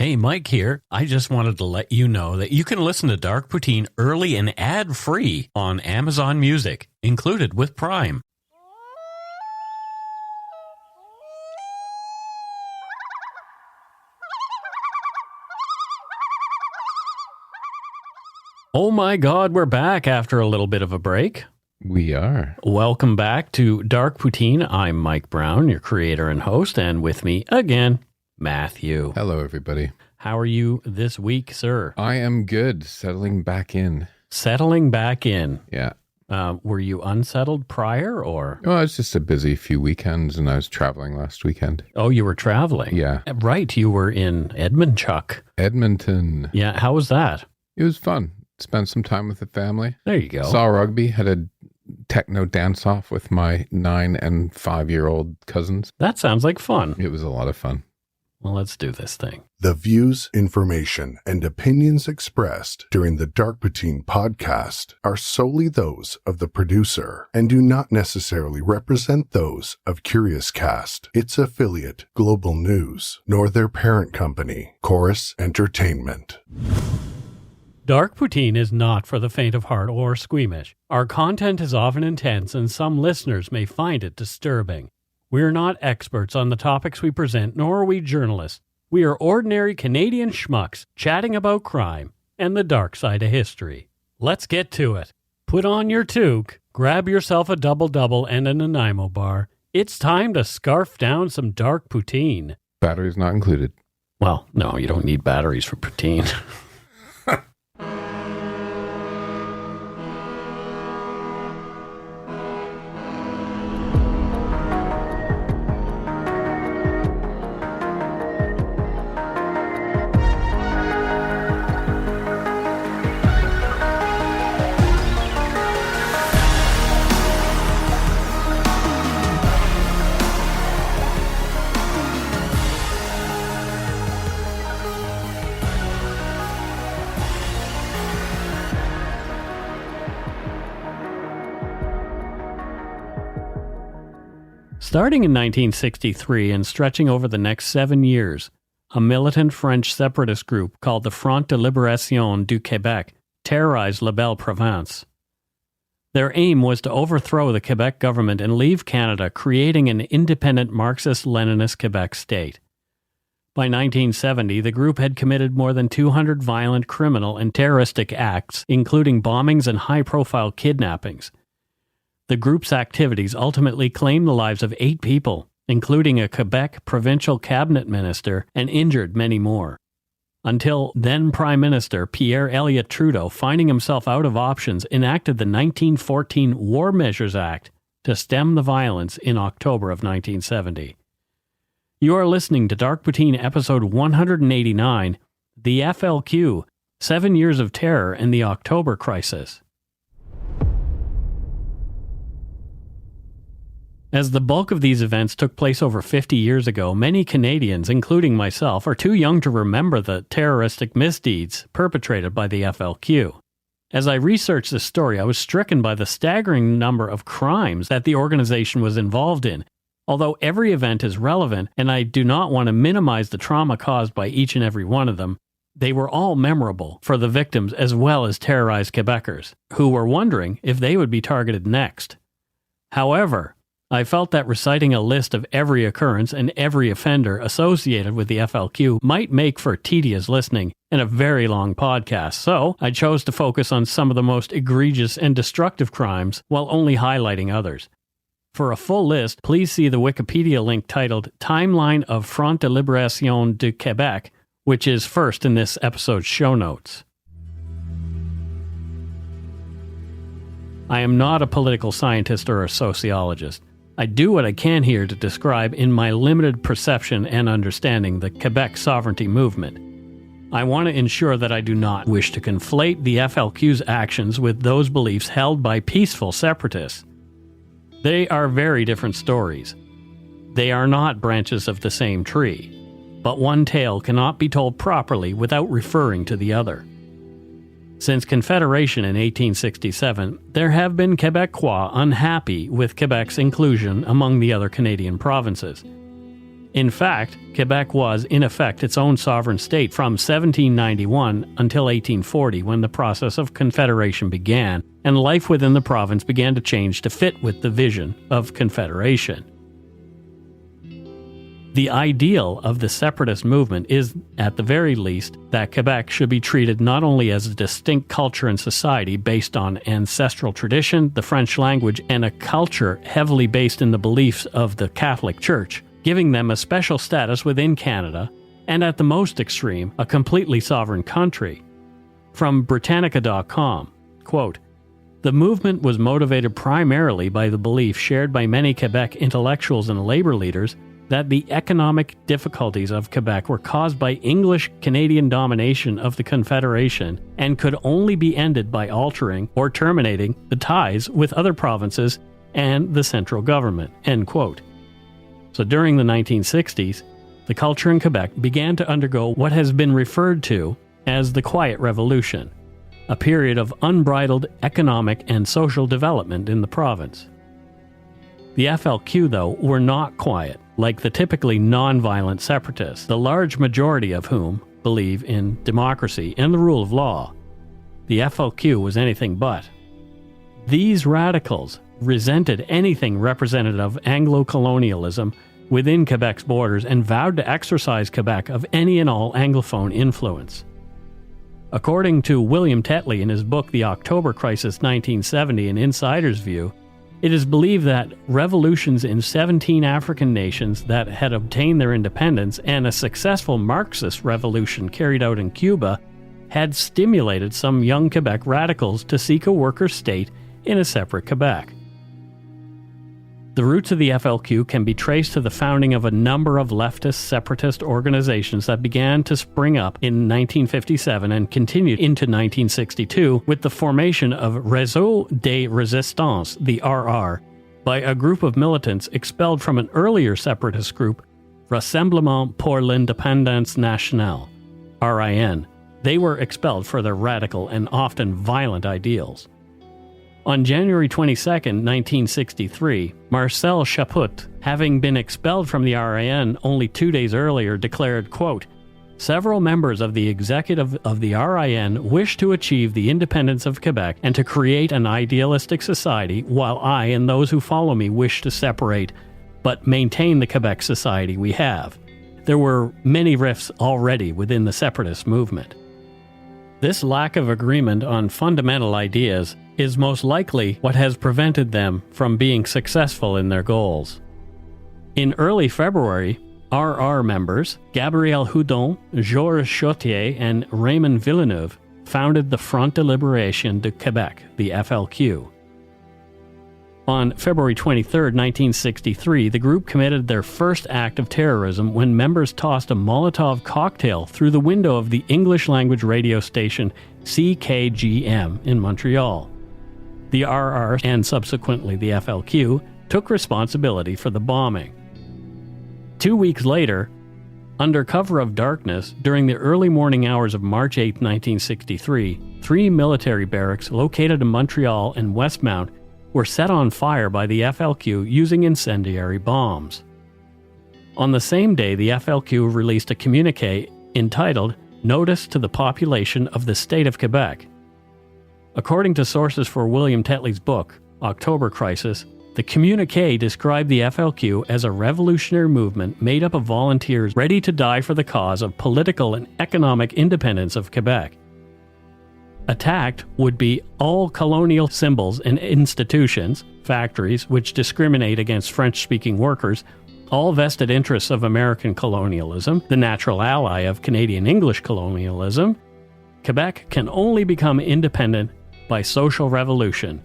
Hey, Mike here. I just wanted to let you know that you can listen to Dark Poutine early and ad-free on Amazon Music, included with Prime. Oh my God, we're back after a little bit of a break. We are. Welcome back to Dark Poutine. I'm Mike Brown, your creator and host, and with me again, Matthew. Hello, everybody. How are you this week, sir? I am good. Settling back in. Settling back in. Yeah. Were you unsettled prior, or? Well, it's just a busy few weekends, and I was traveling last weekend. Oh, you were traveling? Yeah. Right, you were in Edmonton. Yeah, how was that? It was fun. Spent some time with the family. There you go. Saw rugby. Had a techno dance-off with my 9 and 5-year-old cousins. That sounds like fun. It was a lot of fun. Well, let's do this thing. The views, information, and opinions expressed during the Dark Poutine podcast are solely those of the producer and do not necessarily represent those of Curious Cast, its affiliate, Global News, nor their parent company, Chorus Entertainment. Dark Poutine is not for the faint of heart or squeamish. Our content is often intense and some listeners may find it disturbing. We are not experts on the topics we present, nor are we journalists. We are ordinary Canadian schmucks chatting about crime and the dark side of history. Let's get to it. Put on your toque, grab yourself a double-double and a Nanaimo bar. It's time to scarf down some Dark Poutine. Batteries not included. Well, no, you don't need batteries for poutine. Starting in 1963 and stretching over the next 7 years, a militant French separatist group called the Front de Libération du Québec terrorized la Belle Province. Their aim was to overthrow the Quebec government and leave Canada, creating an independent Marxist Leninist Quebec state. By 1970, the group had committed more than 200 violent criminal and terroristic acts, including bombings and high-profile kidnappings. The group's activities ultimately claimed the lives of 8 people, including a Quebec provincial cabinet minister, and injured many more. Until then Prime Minister Pierre Elliot Trudeau, finding himself out of options, enacted the 1914 War Measures Act to stem the violence in October of 1970. You are listening to Dark Poutine episode 189, The FLQ, 7 Years of Terror and the October Crisis. As the bulk of these events took place over 50 years ago, many Canadians, including myself, are too young to remember the terroristic misdeeds perpetrated by the FLQ. As I researched this story, I was stricken by the staggering number of crimes that the organization was involved in. Although every event is relevant, and I do not want to minimize the trauma caused by each and every one of them, they were all memorable for the victims as well as terrorized Quebecers, who were wondering if they would be targeted next. However, I felt that reciting a list of every occurrence and every offender associated with the FLQ might make for tedious listening and a very long podcast, so I chose to focus on some of the most egregious and destructive crimes while only highlighting others. For a full list, please see the Wikipedia link titled Timeline of Front de Libération du Québec, which is first in this episode's show notes. I am not a political scientist or a sociologist. I do what I can here to describe in my limited perception and understanding the Quebec sovereignty movement. I want to ensure that I do not wish to conflate the FLQ's actions with those beliefs held by peaceful separatists. They are very different stories. They are not branches of the same tree, but one tale cannot be told properly without referring to the other. Since Confederation in 1867, there have been Quebecois unhappy with Quebec's inclusion among the other Canadian provinces. In fact, Quebec was, in effect, its own sovereign state from 1791 until 1840, when the process of confederation began, and life within the province began to change to fit with the vision of confederation. The ideal of the separatist movement is, at the very least, that Quebec should be treated not only as a distinct culture and society based on ancestral tradition, the French language, and a culture heavily based in the beliefs of the Catholic Church, giving them a special status within Canada, and at the most extreme, a completely sovereign country. From Britannica.com, quote, "The movement was motivated primarily by the belief shared by many Quebec intellectuals and labor leaders that the economic difficulties of Quebec were caused by English-Canadian domination of the Confederation and could only be ended by altering or terminating the ties with other provinces and the central government." End quote. So during the 1960s, the culture in Quebec began to undergo what has been referred to as the Quiet Revolution, a period of unbridled economic and social development in the province. The FLQ, though, were not quiet, like the typically non-violent separatists, the large majority of whom believe in democracy and the rule of law. The FLQ was anything but. These radicals resented anything representative of Anglo-colonialism within Quebec's borders and vowed to exorcise Quebec of any and all Anglophone influence. According to William Tetley in his book The October Crisis 1970, An Insider's View, it is believed that revolutions in 17 African nations that had obtained their independence and a successful Marxist revolution carried out in Cuba had stimulated some young Quebec radicals to seek a worker state in a separate Quebec. The roots of the FLQ can be traced to the founding of a number of leftist separatist organizations that began to spring up in 1957 and continued into 1962 with the formation of Réseau de Résistance, the RR, by a group of militants expelled from an earlier separatist group, Rassemblement pour l'Indépendance Nationale, RIN. They were expelled for their radical and often violent ideals. On January 22, 1963, Marcel Chaput, having been expelled from the RIN only 2 days earlier, declared, quote, "Several members of the executive of the RIN wish to achieve the independence of Quebec and to create an idealistic society, while I and those who follow me wish to separate, but maintain the Quebec society we have." There were many rifts already within the separatist movement. This lack of agreement on fundamental ideas is most likely what has prevented them from being successful in their goals. In early February, RR members Gabriel Houdon, Georges Chautier, and Raymond Villeneuve founded the Front de Libération de Québec, the FLQ. On February 23, 1963, the group committed their first act of terrorism when members tossed a Molotov cocktail through the window of the English-language radio station CKGM in Montreal. The RR, and subsequently the FLQ, took responsibility for the bombing. 2 weeks later, under cover of darkness, during the early morning hours of March 8, 1963, 3 military barracks located in Montreal and Westmount were set on fire by the FLQ using incendiary bombs. On the same day, the FLQ released a communiqué entitled Notice to the Population of the State of Quebec. According to sources for William Tetley's book, October Crisis, the communiqué described the FLQ as a revolutionary movement made up of volunteers ready to die for the cause of political and economic independence of Quebec. Attacked would be all colonial symbols and institutions, factories which discriminate against French-speaking workers, all vested interests of American colonialism, the natural ally of Canadian English colonialism. Quebec can only become independent by social revolution.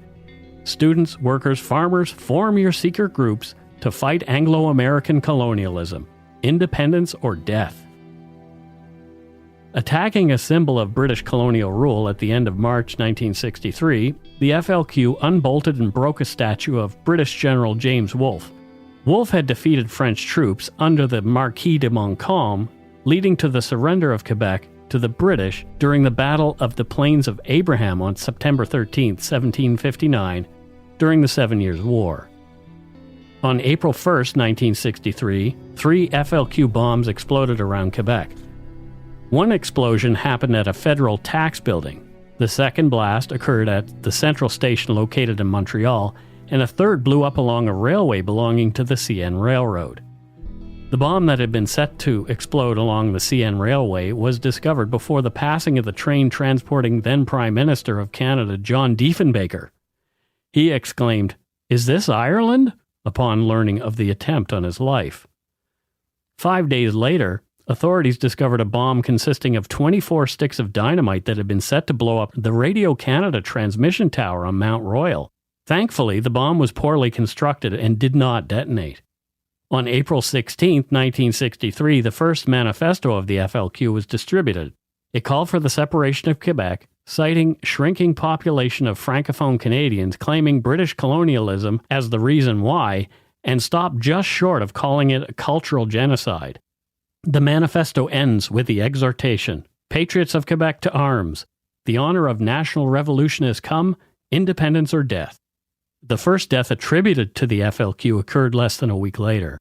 Students, workers, farmers, form your secret groups to fight Anglo-American colonialism. Independence or death. Attacking a symbol of British colonial rule at the end of March 1963, the FLQ unbolted and broke a statue of British General James Wolfe. Wolfe had defeated French troops under the Marquis de Montcalm, leading to the surrender of Quebec to the British during the Battle of the Plains of Abraham on September 13, 1759, during the 7 Years' War. On April 1st, 1963, 3 FLQ bombs exploded around Quebec. One explosion happened at a federal tax building. The second blast occurred at the central station located in Montreal, and a third blew up along a railway belonging to the CN Railroad. The bomb that had been set to explode along the CN Railway was discovered before the passing of the train transporting then Prime Minister of Canada, John Diefenbaker. He exclaimed, "Is this Ireland?" upon learning of the attempt on his life. 5 days later, authorities discovered a bomb consisting of 24 sticks of dynamite that had been set to blow up the Radio-Canada transmission tower on Mount Royal. Thankfully, the bomb was poorly constructed and did not detonate. On April 16, 1963, the first manifesto of the FLQ was distributed. It called for the separation of Quebec, citing shrinking population of Francophone Canadians claiming British colonialism as the reason why, and stopped just short of calling it a cultural genocide. The manifesto ends with the exhortation, "Patriots of Quebec to arms. The honor of national revolution has come, independence or death." The first death attributed to the FLQ occurred less than a week later.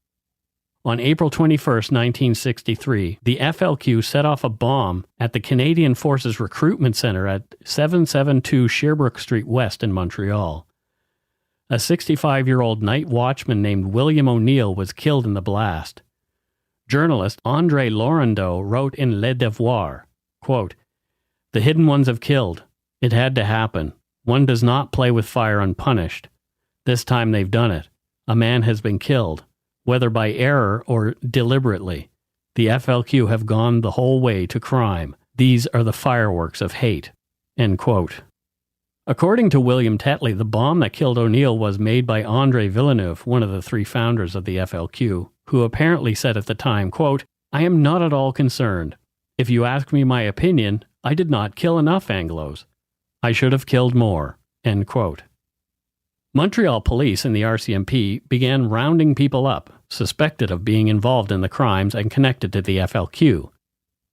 On April 21, 1963, the FLQ set off a bomb at the Canadian Forces Recruitment Centre at 772 Sherbrooke Street West in Montreal. A 65-year-old night watchman named William O'Neill was killed in the blast. Journalist André Laurendeau wrote in Le Devoir, quote, "The hidden ones have killed. It had to happen. One does not play with fire unpunished. This time they've done it. A man has been killed. Whether by error or deliberately, the FLQ have gone the whole way to crime. These are the fireworks of hate." End quote. According to William Tetley, the bomb that killed O'Neill was made by André Villeneuve, one of the 3 founders of the FLQ, who apparently said at the time, quote, "I am not at all concerned. If you ask me my opinion, I did not kill enough Anglos. I should have killed more." End quote. Montreal police and the RCMP began rounding people up, suspected of being involved in the crimes and connected to the FLQ.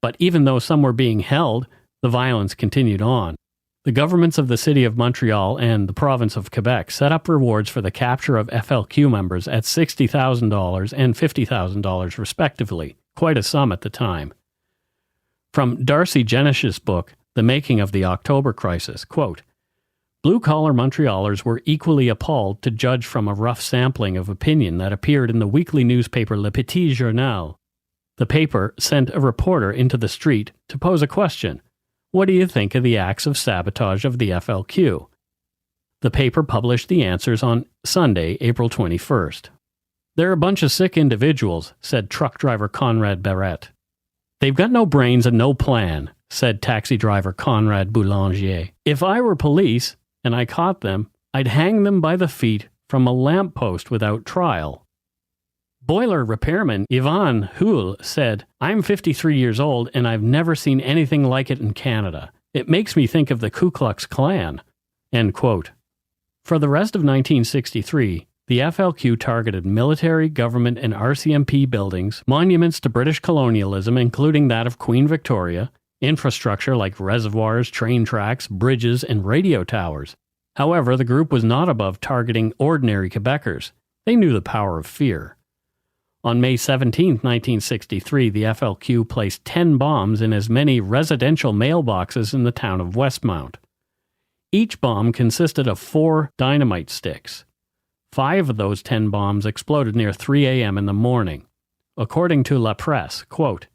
But even though some were being held, the violence continued on. The governments of the city of Montreal and the province of Quebec set up rewards for the capture of FLQ members at $60,000 and $50,000 respectively, quite a sum at the time. From Darcy Genish's book, The Making of the October Crisis, quote, "Blue-collar Montrealers were equally appalled to judge from a rough sampling of opinion that appeared in the weekly newspaper Le Petit Journal. The paper sent a reporter into the street to pose a question. What do you think of the acts of sabotage of the FLQ? The paper published the answers on Sunday, April 21st. They're a bunch of sick individuals, said truck driver Conrad Barrette. They've got no brains and no plan, said taxi driver Conrad Boulanger. If I were police, and I caught them, I'd hang them by the feet from a lamppost without trial. Boiler repairman Yvonne Houle said, "I'm 53 years old and I've never seen anything like it in Canada. It makes me think of the Ku Klux Klan." End quote. For the rest of 1963, the FLQ targeted military, government, and RCMP buildings, monuments to British colonialism, including that of Queen Victoria, infrastructure like reservoirs, train tracks, bridges, and radio towers. However, the group was not above targeting ordinary Quebecers. They knew the power of fear. On May 17, 1963, the FLQ placed 10 bombs in as many residential mailboxes in the town of Westmount. Each bomb consisted of 4 dynamite sticks. 5 of those 10 bombs exploded near 3 a.m. in the morning. According to La Presse, quote,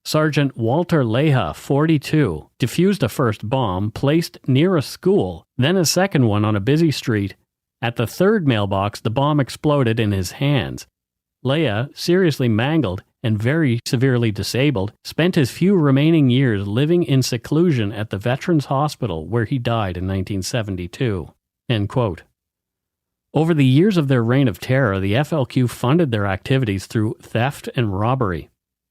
Sergeant Walter Leha, 42, defused a first bomb placed near a school, then a second one on a busy street. At the third mailbox, the bomb exploded in his hands. Leha, seriously mangled and very severely disabled, spent his few remaining years living in seclusion at the Veterans Hospital, where he died in 1972. End quote. Over the years of their reign of terror, the FLQ funded their activities through theft and robbery.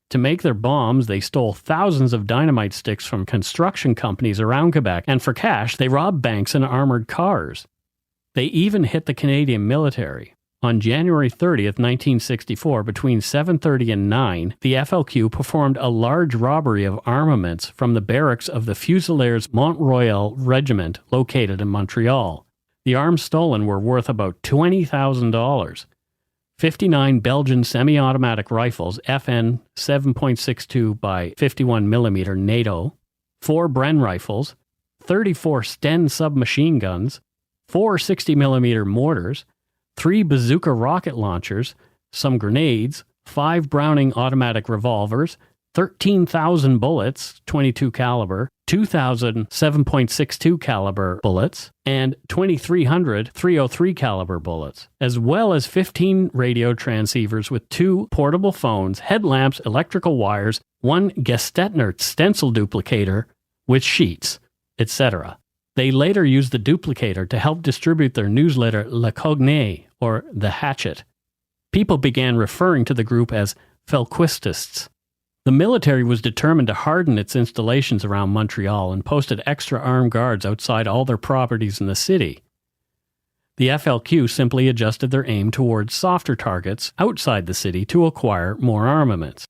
To make their bombs, they stole thousands of dynamite sticks from construction companies around Quebec, and for cash, they robbed banks and armored cars. They even hit the Canadian military. On January 30th, 1964, between 7:30 and 9, the FLQ performed a large robbery of armaments from the barracks of the Fusiliers Mont-Royal Regiment located in Montreal. The arms stolen were worth about $20,000. 59 Belgian semi-automatic rifles FN 7.62 by 51 mm NATO, 4 Bren rifles, 34 Sten submachine guns, 4 60mm mortars, 3 bazooka rocket launchers, some grenades, 5 Browning automatic revolvers, 13,000 bullets, 22 caliber, 2,000 7.62 caliber bullets, and 2,300 303 caliber bullets, as well as 15 radio transceivers with 2 portable phones, headlamps, electrical wires, 1 Gestetner stencil duplicator with sheets, etc. They later used the duplicator to help distribute their newsletter Le Cogné, or The Hatchet. People began referring to the group as FLQistists. The military was determined to harden its installations around Montreal and posted extra armed guards outside all their properties in the city. The FLQ simply adjusted their aim towards softer targets outside the city to acquire more armaments.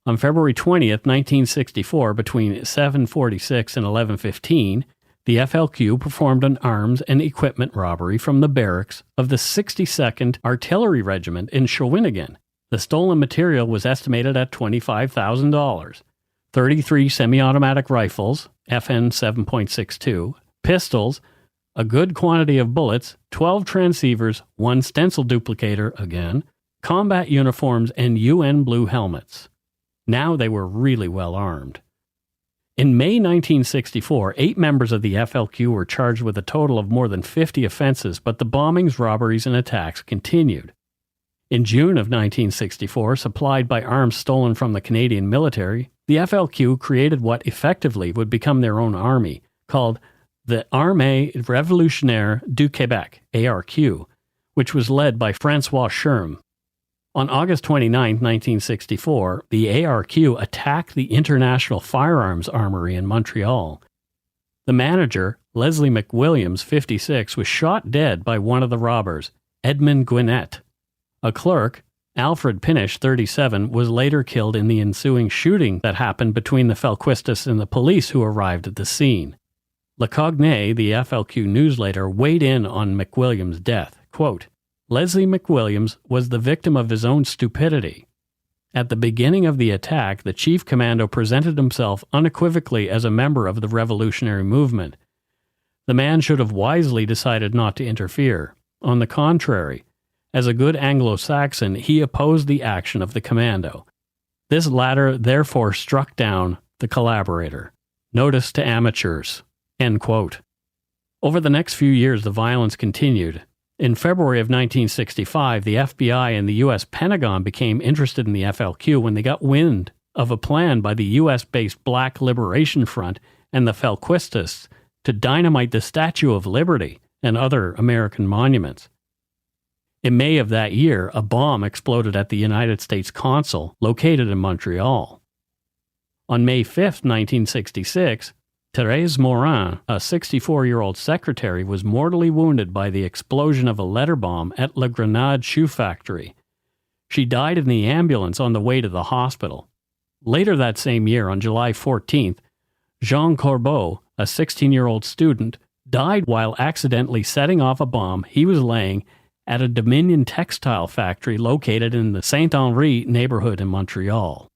On February 20th, 1964, between 7:46 and 11:15, the FLQ performed an arms and equipment robbery from the barracks of the 62nd Artillery Regiment in Shawinigan. The stolen material was estimated at $25,000. 33 semi-automatic rifles, FN 7.62, pistols, a good quantity of bullets, 12 transceivers, 1 stencil duplicator again, combat uniforms, and UN blue helmets. Now they were really well armed. In May 1964, 8 members of the FLQ were charged with a total of more than 50 offenses, but the bombings, robberies, and attacks continued. In June of 1964, supplied by arms stolen from the Canadian military, the FLQ created what effectively would become their own army, called the Armée Révolutionnaire du Québec, ARQ, which was led by François Scherm. On August 29, 1964, the ARQ attacked the International Firearms Armory in Montreal. The manager, Leslie McWilliams, 56, was shot dead by one of the robbers, Edmund Gwinnett. A clerk, Alfred Pinish, 37, was later killed in the ensuing shooting that happened between the FLQistists and the police who arrived at the scene. Le Cogné, the FLQ newsletter, weighed in on McWilliams' death. Quote, Leslie McWilliams was the victim of his own stupidity. At the beginning of the attack, the chief commando presented himself unequivocally as a member of the revolutionary movement. The man should have wisely decided not to interfere. On the contrary, as a good Anglo-Saxon, he opposed the action of the commando. This latter therefore struck down the collaborator. Notice to amateurs. End quote. Over the next few years, the violence continued. In February of 1965, the FBI and the U.S. Pentagon became interested in the FLQ when they got wind of a plan by the U.S.-based Black Liberation Front and the FLQistists to dynamite the Statue of Liberty and other American monuments. In May of that year, a bomb exploded at the United States Consul located in Montreal. On May 5, 1966, Thérèse Morin, a 64-year-old secretary, was mortally wounded by the explosion of a letter bomb at La Grenade Shoe Factory. She died in the ambulance on the way to the hospital. Later that same year, on July 14th, Jean Corbeau, a 16-year-old student, died while accidentally setting off a bomb he was laying at a Dominion textile factory located in the Saint-Henri neighborhood in Montreal.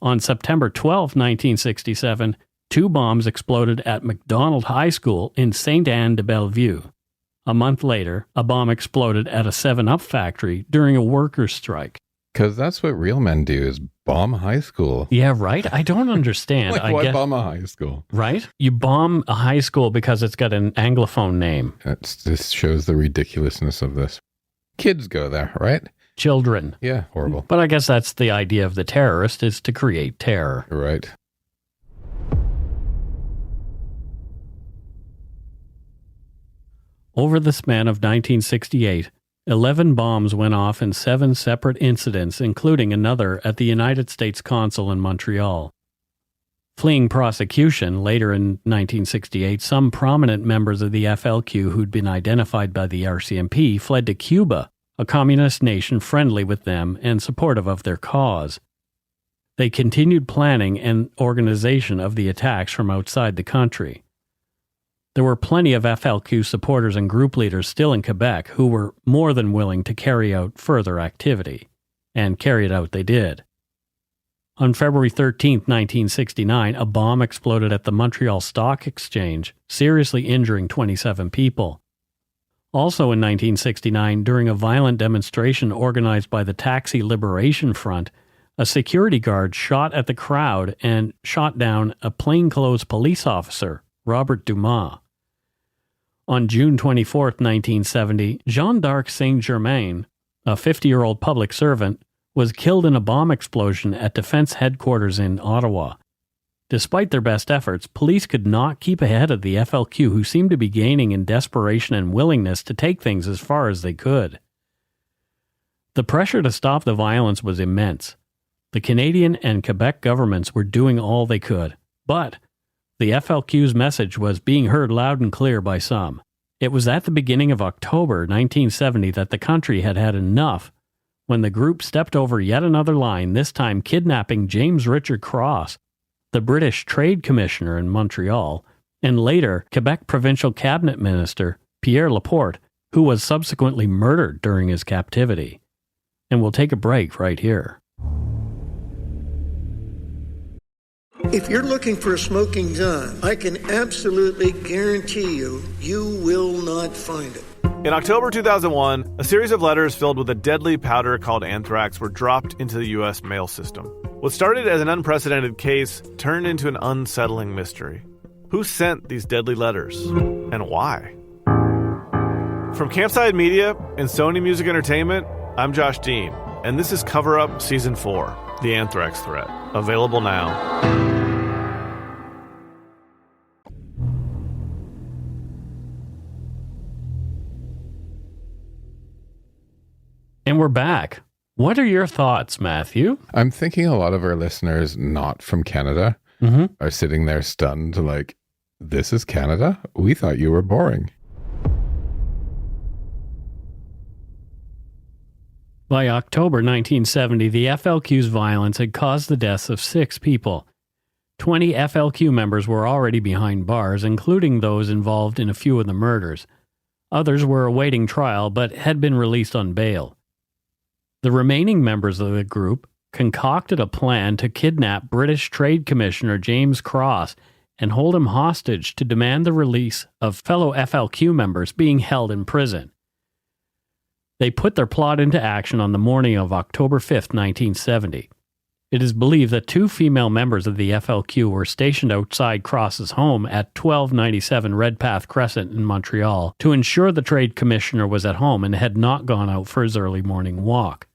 On September 12, 1967, 2 bombs exploded at MacDonald High School in Sainte-Anne-de-Bellevue. A month later, a bomb exploded at a 7-Up factory during a workers' strike. Because that's what real men do, is bomb high school. Yeah, right? I don't understand. Why bomb a high school? Right? You bomb a high school because it's got an Anglophone name. This shows the ridiculousness of this. Kids go there, right? Children. Yeah, horrible. But I guess that's the idea of the terrorist, is to create terror. Right. Over the span of 1968, 11 bombs went off in 7 separate incidents, including another at the United States Consul in Montreal. Fleeing prosecution, later in 1968, some prominent members of the FLQ who'd been identified by the RCMP fled to Cuba, a communist nation friendly with them and supportive of their cause. They continued planning and organization of the attacks from outside the country. There were plenty of FLQ supporters and group leaders still in Quebec who were more than willing to carry out further activity. And carry it out they did. On February 13, 1969, a bomb exploded at the Montreal Stock Exchange, seriously injuring 27 people. Also in 1969, during a violent demonstration organized by the Taxi Liberation Front, a security guard shot at the crowd and shot down a plainclothes police officer, Robert Dumas. On June 24, 1970, Jeanne d'Arc Saint-Germain, a 50-year-old public servant, was killed in a bomb explosion at Defense Headquarters in Ottawa. Despite their best efforts, police could not keep ahead of the FLQ, who seemed to be gaining in desperation and willingness to take things as far as they could. The pressure to stop the violence was immense. The Canadian and Quebec governments were doing all they could, but the FLQ's message was being heard loud and clear by some. It was at the beginning of October 1970 that the country had had enough when the group stepped over yet another line, this time kidnapping James Richard Cross, the British Trade Commissioner in Montreal, and later Quebec Provincial Cabinet Minister Pierre Laporte, who was subsequently murdered during his captivity. And we'll take a break right here. If you're looking for a smoking gun, I can absolutely guarantee you, you will not find it. In October 2001, a series of letters filled with a deadly powder called anthrax were dropped into the U.S. mail system. What started as an unprecedented case turned into an unsettling mystery. Who sent these deadly letters? And why? From Campside Media and Sony Music Entertainment, I'm Josh Dean, and this is Cover Up Season 4, The Anthrax Threat. Available now. And we're back. What are your thoughts, Matthew? I'm thinking a lot of our listeners not from Canada are sitting there stunned like, this is Canada? We thought you were boring. By October 1970, the FLQ's violence had caused the deaths of 6 people. 20 FLQ members were already behind bars, including those involved in a few of the murders. Others were awaiting trial but had been released on bail. The remaining members of the group concocted a plan to kidnap British Trade Commissioner James Cross and hold him hostage to demand the release of fellow FLQ members being held in prison. They put their plot into action on the morning of October 5, 1970. It is believed that 2 female members of the FLQ were stationed outside Cross's home at 1297 Redpath Crescent in Montreal to ensure the Trade Commissioner was at home and had not gone out for his early morning walk.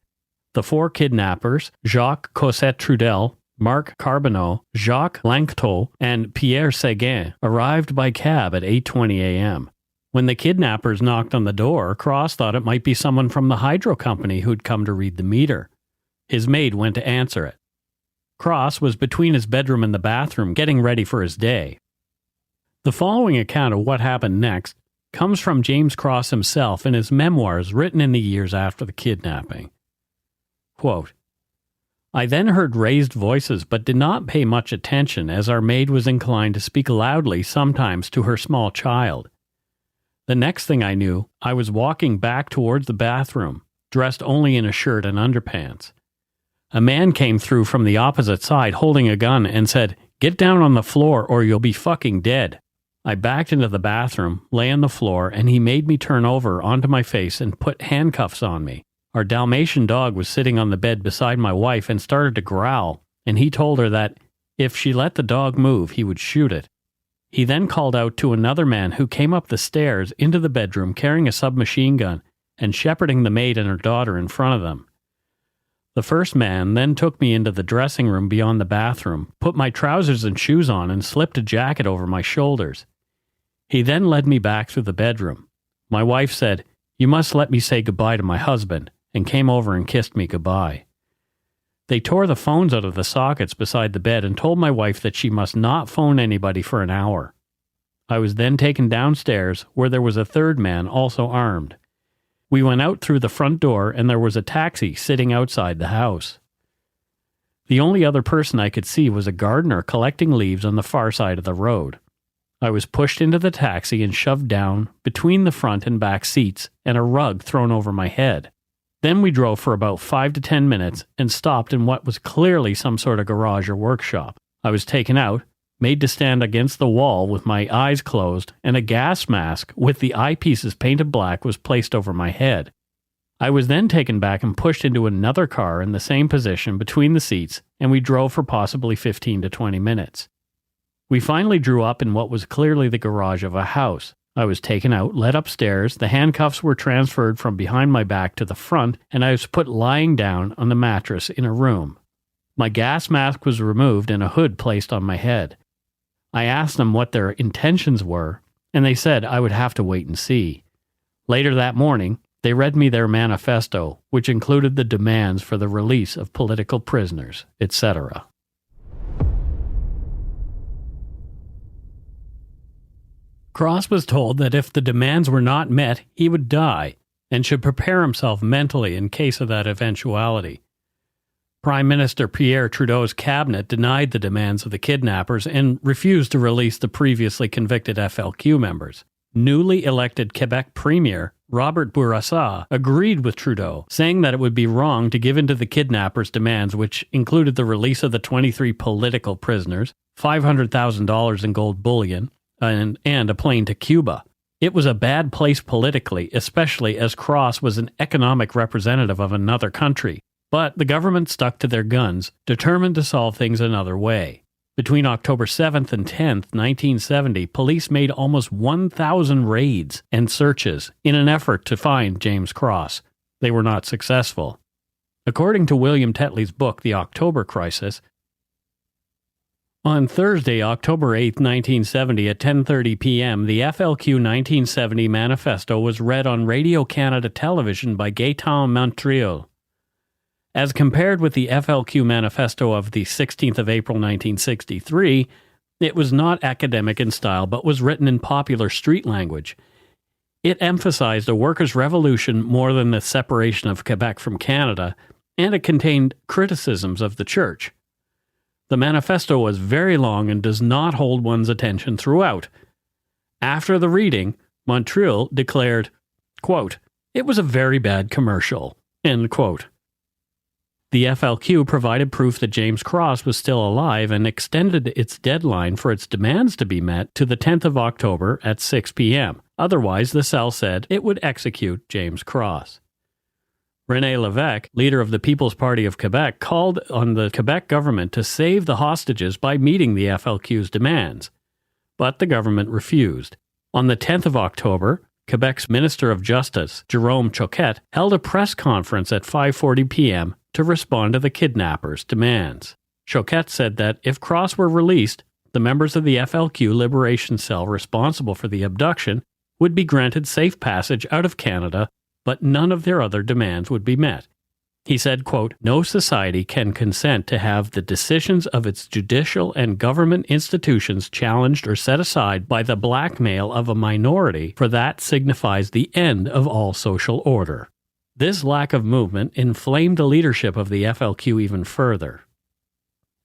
The 4 kidnappers, Jacques Cossette-Trudel, Marc Carbonneau, Jacques Lanctot, and Pierre Seguin, arrived by cab at 8:20 a.m. When the kidnappers knocked on the door, Cross thought it might be someone from the hydro company who'd come to read the meter. His maid went to answer it. Cross was between his bedroom and the bathroom, getting ready for his day. The following account of what happened next comes from James Cross himself in his memoirs written in the years after the kidnapping. Quote, I then heard raised voices but did not pay much attention as our maid was inclined to speak loudly sometimes to her small child. The next thing I knew, I was walking back towards the bathroom, dressed only in a shirt and underpants. A man came through from the opposite side holding a gun and said, "Get down on the floor or you'll be fucking dead." I backed into the bathroom, lay on the floor, and he made me turn over onto my face and put handcuffs on me. Our Dalmatian dog was sitting on the bed beside my wife and started to growl, and he told her that if she let the dog move, he would shoot it. He then called out to another man who came up the stairs into the bedroom carrying a submachine gun and shepherding the maid and her daughter in front of them. The first man then took me into the dressing room beyond the bathroom, put my trousers and shoes on, and slipped a jacket over my shoulders. He then led me back through the bedroom. My wife said, "You must let me say goodbye to my husband," and came over and kissed me goodbye. They tore the phones out of the sockets beside the bed and told my wife that she must not phone anybody for an hour. I was then taken downstairs, where there was a third man also armed. We went out through the front door and there was a taxi sitting outside the house. The only other person I could see was a gardener collecting leaves on the far side of the road. I was pushed into the taxi and shoved down between the front and back seats and a rug thrown over my head. Then we drove for about 5 to 10 minutes and stopped in what was clearly some sort of garage or workshop. I was taken out, made to stand against the wall with my eyes closed, and a gas mask with the eyepieces painted black was placed over my head. I was then taken back and pushed into another car in the same position between the seats, and we drove for possibly 15 to 20 minutes. We finally drew up in what was clearly the garage of a house. I was taken out, led upstairs, the handcuffs were transferred from behind my back to the front, and I was put lying down on the mattress in a room. My gas mask was removed and a hood placed on my head. I asked them what their intentions were, and they said I would have to wait and see. Later that morning, they read me their manifesto, which included the demands for the release of political prisoners, etc. Cross was told that if the demands were not met, he would die, and should prepare himself mentally in case of that eventuality. Prime Minister Pierre Trudeau's cabinet denied the demands of the kidnappers and refused to release the previously convicted FLQ members. Newly elected Quebec Premier Robert Bourassa agreed with Trudeau, saying that it would be wrong to give in to the kidnappers' demands, which included the release of the 23 political prisoners, $500,000 in gold bullion, and a plane to Cuba. It was a bad place politically, especially as Cross was an economic representative of another country. But the government stuck to their guns, determined to solve things another way. Between October 7th and 10th, 1970, police made almost 1,000 raids and searches in an effort to find James Cross. They were not successful. According to William Tetley's book, The October Crisis, on Thursday, October 8, 1970, at 10:30 p.m., the FLQ 1970 manifesto was read on Radio-Canada television by Gaëtan Montriol. As compared with the FLQ manifesto of the 16th of April 1963, it was not academic in style but was written in popular street language. It emphasized a workers' revolution more than the separation of Quebec from Canada, and it contained criticisms of the church. The manifesto was very long and does not hold one's attention throughout. After the reading, Montriol declared, quote, "It was a very bad commercial," end quote. The FLQ provided proof that James Cross was still alive and extended its deadline for its demands to be met to the 10th of October at 6 p.m. Otherwise, the cell said it would execute James Cross. René Lévesque, leader of the People's Party of Quebec, called on the Quebec government to save the hostages by meeting the FLQ's demands. But the government refused. On the 10th of October, Quebec's Minister of Justice, Jérôme Choquette, held a press conference at 5:40 p.m. to respond to the kidnappers' demands. Choquette said that if Cross were released, the members of the FLQ Liberation Cell responsible for the abduction would be granted safe passage out of Canada, but none of their other demands would be met. He said, quote, "No society can consent to have the decisions of its judicial and government institutions challenged or set aside by the blackmail of a minority, for that signifies the end of all social order." This lack of movement inflamed the leadership of the FLQ even further.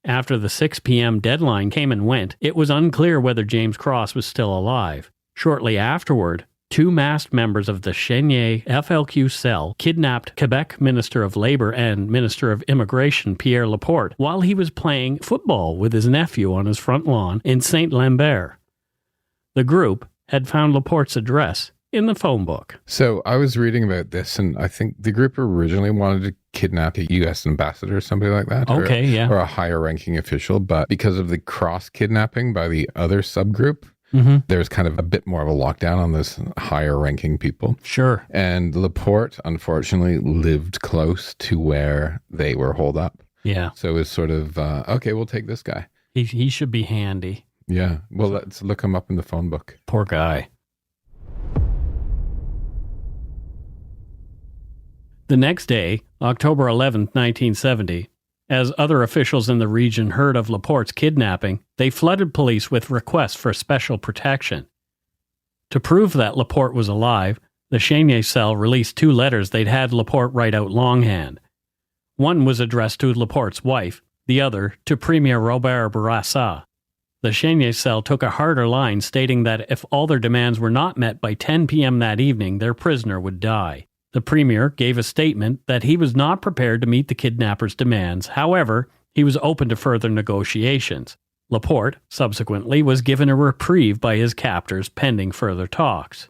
After the 6 p.m. deadline came and went, it was unclear whether James Cross was still alive. Shortly afterward, 2 masked members of the Chenier FLQ cell kidnapped Quebec Minister of Labour and Minister of Immigration Pierre Laporte while he was playing football with his nephew on his front lawn in Saint-Lambert. The group had found Laporte's address in the phone book. So I was reading about this, and I think the group originally wanted to kidnap a U.S. ambassador or somebody like that. Okay, yeah. Or a higher-ranking official, but because of the cross-kidnapping by the other subgroup, there's kind of a bit more of a lockdown on this higher-ranking people. Sure. And Laporte, unfortunately, lived close to where they were holed up. Yeah. So it was sort of, okay, we'll take this guy. He should be handy. Yeah. Well, let's look him up in the phone book. Poor guy. The next day, October 11th, 1970, as other officials in the region heard of Laporte's kidnapping, they flooded police with requests for special protection. To prove that Laporte was alive, the Chenier cell released 2 letters they'd had Laporte write out longhand. One was addressed to Laporte's wife, the other to Premier Robert Bourassa. The Chenier cell took a harder line, stating that if all their demands were not met by 10 p.m. that evening, their prisoner would die. The premier gave a statement that he was not prepared to meet the kidnappers' demands. However, he was open to further negotiations. Laporte, subsequently, was given a reprieve by his captors pending further talks.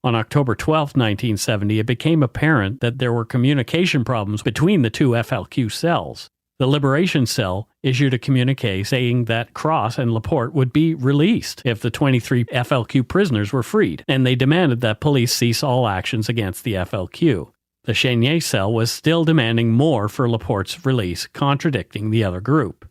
On October 12, 1970, it became apparent that there were communication problems between the two FLQ cells. The Liberation Cell issued a communiqué saying that Cross and Laporte would be released if the 23 FLQ prisoners were freed, and they demanded that police cease all actions against the FLQ. The Chenier cell was still demanding more for Laporte's release, contradicting the other group.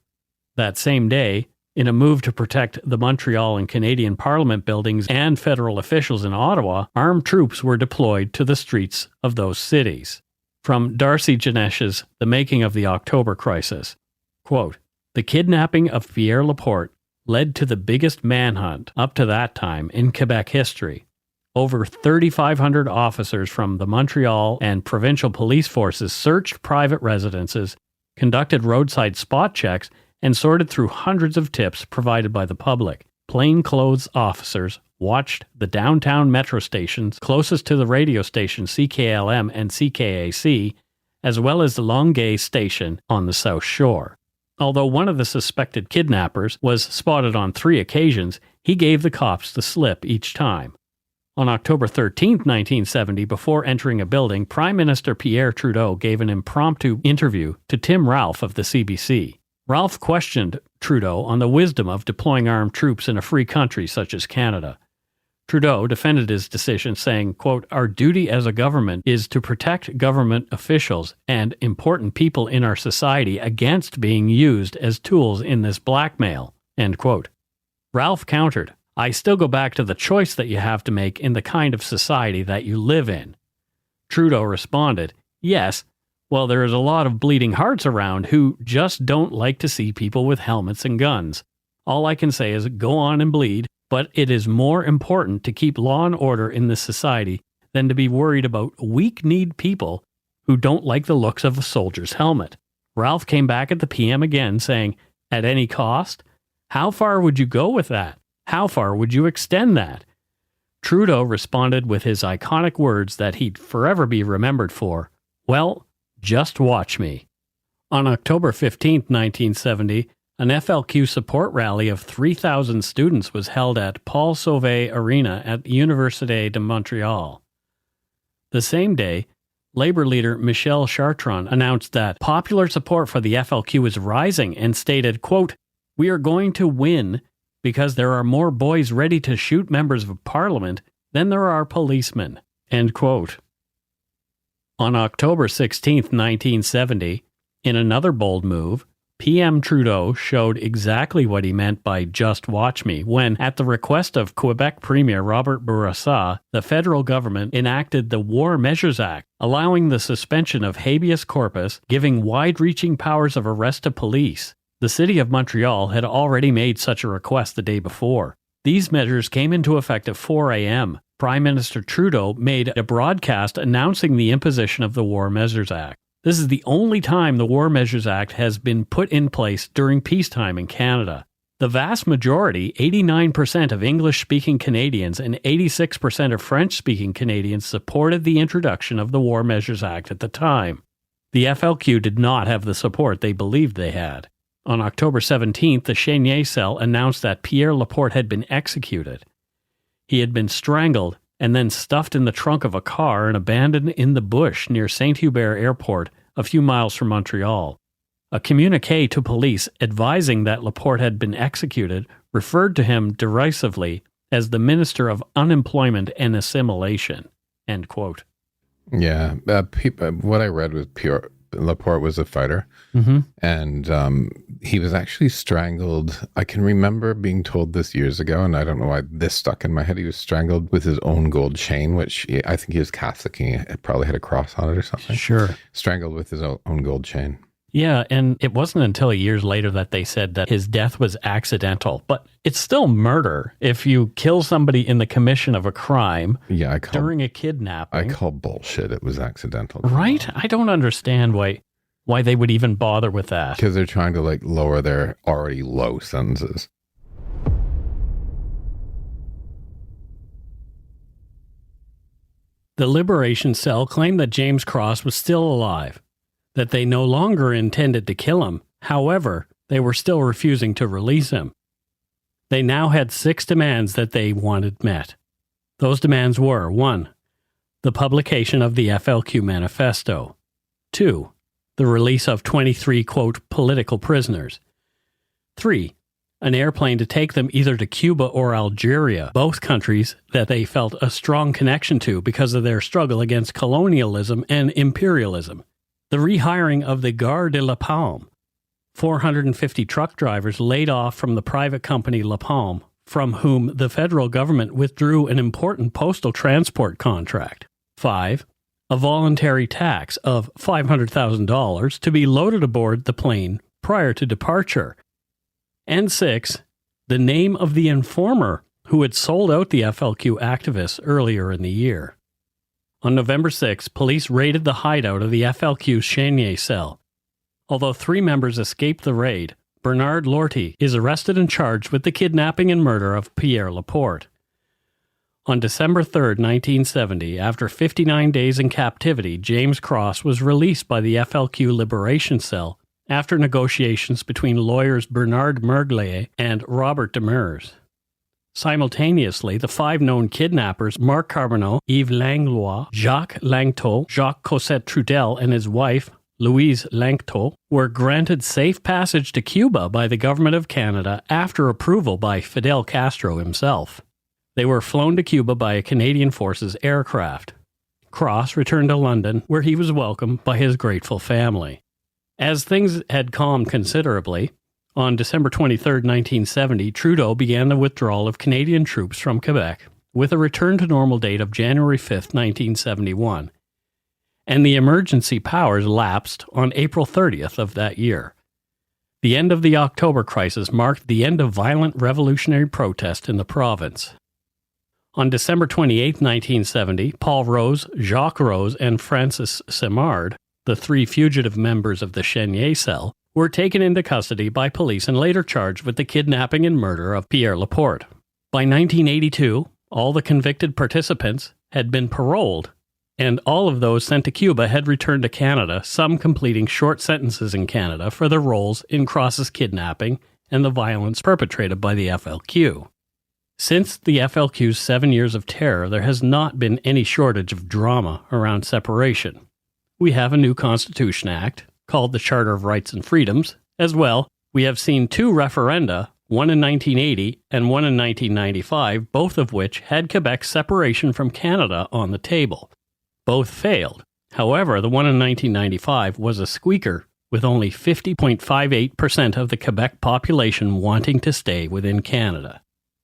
That same day, in a move to protect the Montreal and Canadian Parliament buildings and federal officials in Ottawa, armed troops were deployed to the streets of those cities. From Darcy Janesh's The Making of the October Crisis, quote, "The kidnapping of Pierre Laporte led to the biggest manhunt up to that time in Quebec history. Over 3,500 officers from the Montreal and provincial police forces searched private residences, conducted roadside spot checks, and sorted through hundreds of tips provided by the public. Plainclothes officers watched the downtown metro stations closest to the radio station CKLM and CKAC, as well as the Longueuil station on the South Shore. Although one of the suspected kidnappers was spotted on 3 occasions, he gave the cops the slip each time. On October 13, 1970, before entering a building, Prime Minister Pierre Trudeau gave an impromptu interview to Tim Ralph of the CBC. Ralph questioned Trudeau on the wisdom of deploying armed troops in a free country such as Canada. Trudeau defended his decision, saying, quote, "Our duty as a government is to protect government officials and important people in our society against being used as tools in this blackmail," end quote. Ralph countered, "I still go back to the choice that you have to make in the kind of society that you live in." Trudeau responded, "Yes, well, there is a lot of bleeding hearts around who just don't like to see people with helmets and guns. All I can say is go on and bleed, but it is more important to keep law and order in this society than to be worried about weak-kneed people who don't like the looks of a soldier's helmet." Ralph came back at the PM again, saying, "At any cost? How far would you go with that? How far would you extend that?" Trudeau responded with his iconic words that he'd forever be remembered for, "Well, just watch me." On October 15, 1970, an FLQ support rally of 3,000 students was held at Paul Sauvé Arena at the Université de Montréal. The same day, Labour leader Michel Chartrand announced that popular support for the FLQ is rising and stated, quote, "We are going to win because there are more boys ready to shoot members of Parliament than there are policemen," end quote. On October 16, 1970, in another bold move, PM Trudeau showed exactly what he meant by "just watch me" when, at the request of Quebec Premier Robert Bourassa, the federal government enacted the War Measures Act, allowing the suspension of habeas corpus, giving wide-reaching powers of arrest to police. The city of Montreal had already made such a request the day before. These measures came into effect at 4 a.m. Prime Minister Trudeau made a broadcast announcing the imposition of the War Measures Act. This is the only time the War Measures Act has been put in place during peacetime in Canada. The vast majority, 89% of English-speaking Canadians and 86% of French-speaking Canadians supported the introduction of the War Measures Act at the time. The FLQ did not have the support they believed they had. On October 17th, the Chenier cell announced that Pierre Laporte had been executed. He had been strangled and then stuffed in the trunk of a car and abandoned in the bush near Saint-Hubert Airport, a few miles from Montreal. A communiqué to police advising that Laporte had been executed referred to him derisively as the Minister of Unemployment and Assimilation, end quote. Yeah, what I read was Pierre Laporte was a fighter, and he was actually strangled. I can remember being told this years ago, and I don't know why this stuck in my head. He was strangled with his own gold chain, which I think he was Catholic. He probably had a cross on it or something. Sure. Strangled with his own gold chain. Yeah, and it wasn't until years later that they said that his death was accidental. But it's still murder if you kill somebody in the commission of a crime during a kidnapping. I call bullshit it was accidental. Right? I don't understand why they would even bother with that. Because they're trying to lower their already low sentences. The Liberation Cell claimed that James Cross was still alive, that they no longer intended to kill him. However, they were still refusing to release him. They now had 6 demands that they wanted met. Those demands were: 1. The publication of the FLQ manifesto. 2. The release of 23, quote, political prisoners. 3. An airplane to take them either to Cuba or Algeria, both countries that they felt a strong connection to because of their struggle against colonialism and imperialism. The rehiring of the Gare de la Palme, 450 truck drivers laid off from the private company La Palme, from whom the federal government withdrew an important postal transport contract. 5. A voluntary tax of $500,000 to be loaded aboard the plane prior to departure. And 6. The name of the informer who had sold out the FLQ activists earlier in the year. On November 6, police raided the hideout of the FLQ's Chenier cell. Although 3 members escaped the raid, Bernard Lortie is arrested and charged with the kidnapping and murder of Pierre Laporte. On December 3, 1970, after 59 days in captivity, James Cross was released by the FLQ Liberation Cell after negotiations between lawyers Bernard Merglier and Robert Demers. Simultaneously, the 5 known kidnappers, Marc Carbonneau, Yves Langlois, Jacques Langteau, Jacques Cossette Trudel, and his wife, Louise Langteau, were granted safe passage to Cuba by the Government of Canada after approval by Fidel Castro himself. They were flown to Cuba by a Canadian Forces aircraft. Cross returned to London, where he was welcomed by his grateful family. As things had calmed considerably, on December 23, 1970, Trudeau began the withdrawal of Canadian troops from Quebec, with a return to normal date of January 5, 1971. And the emergency powers lapsed on April 30th of that year. The end of the October crisis marked the end of violent revolutionary protest in the province. On December 28, 1970, Paul Rose, Jacques Rose, and Francis Simard, the 3 fugitive members of the Chenier cell, were taken into custody by police and later charged with the kidnapping and murder of Pierre Laporte. By 1982, all the convicted participants had been paroled, and all of those sent to Cuba had returned to Canada, some completing short sentences in Canada for their roles in Cross's kidnapping and the violence perpetrated by the FLQ. Since the FLQ's 7 years of terror, there has not been any shortage of drama around separation. We have a new Constitution Act, called the Charter of Rights and Freedoms. As well, we have seen 2 referenda, one in 1980 and one in 1995, both of which had Quebec's separation from Canada on the table. Both failed. However, the one in 1995 was a squeaker, with only 50.58% of the Quebec population wanting to stay within Canada.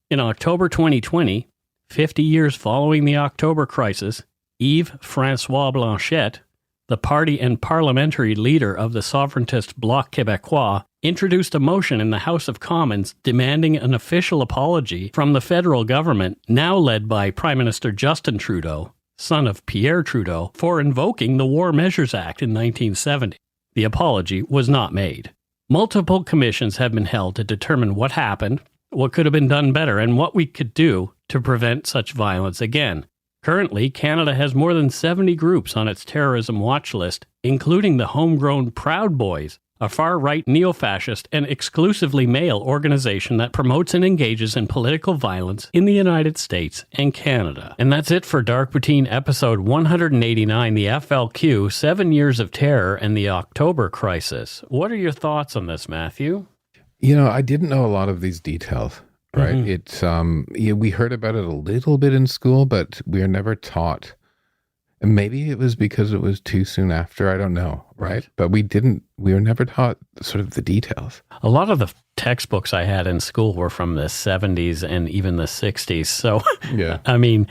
In October 2020, 50 years following the October crisis, Yves François Blanchet, the party and parliamentary leader of the sovereigntist Bloc Québécois, introduced a motion in the House of Commons demanding an official apology from the federal government, now led by Prime Minister Justin Trudeau, son of Pierre Trudeau, for invoking the War Measures Act in 1970. The apology was not made. Multiple commissions have been held to determine what happened, what could have been done better, and what we could do to prevent such violence again. Currently, Canada has more than 70 groups on its terrorism watch list, including the homegrown Proud Boys, a far-right neo-fascist and exclusively male organization that promotes and engages in political violence in the United States and Canada. And that's it for Dark Poutine episode 189, the FLQ, 7 Years of Terror and the October Crisis. What are your thoughts on this, Matthew? You know, I didn't know a lot of these details, right? Mm-hmm. It's we heard about it a little bit in school, but we are never taught. And maybe it was because it was too soon after, I don't know, right? But we were never taught sort of the details. A lot of the textbooks I had in school were from the 70s and even the 60s. So, yeah. I mean,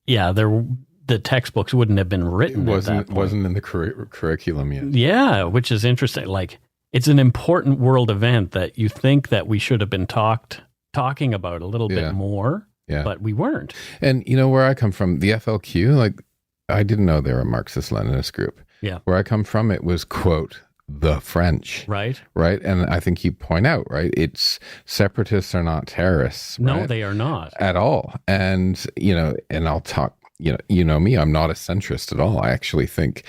yeah, the textbooks wouldn't have been written at that point. It wasn't in the curriculum yet. Yeah, which is interesting. Like, it's an important world event that you think that we should have been talking about a little bit more, but we weren't. And, you know, where I come from, the FLQ, like, I didn't know they were a Marxist Leninist group. Yeah. Where I come from, it was, quote, the French. Right. Right. And I think you point out, right, it's separatists are not terrorists. No, right? they are not. At all. And, you know, and I'll talk you know me, I'm not a centrist at all. I actually think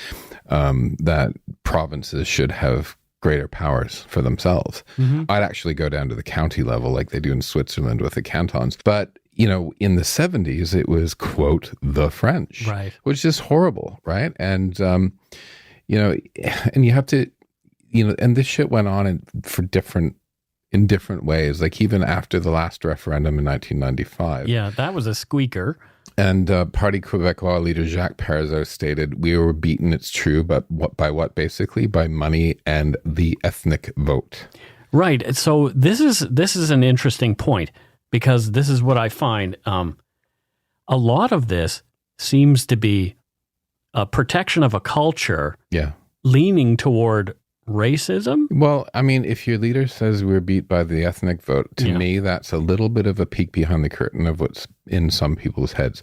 that provinces should have greater powers for themselves. I'd actually go down to the county level like they do in Switzerland with the cantons. But, you know, in the 70s, it was, quote, the French, Right. which is horrible, right? And, you know, and you have to, you know, and this shit went on in different ways, like even after the last referendum in 1995. Yeah, that was a squeaker. And Parti Québécois leader Jacques Parizeau stated, "We were beaten, it's true, but by what basically? By money and the ethnic vote." Right. So this is an interesting point, because this is what I find. A lot of this seems to be a protection of a culture Yeah. leaning toward racism. Well, I mean, if your leader says we're beat by the ethnic vote, to me, that's a little bit of a peek behind the curtain of what's in some people's heads.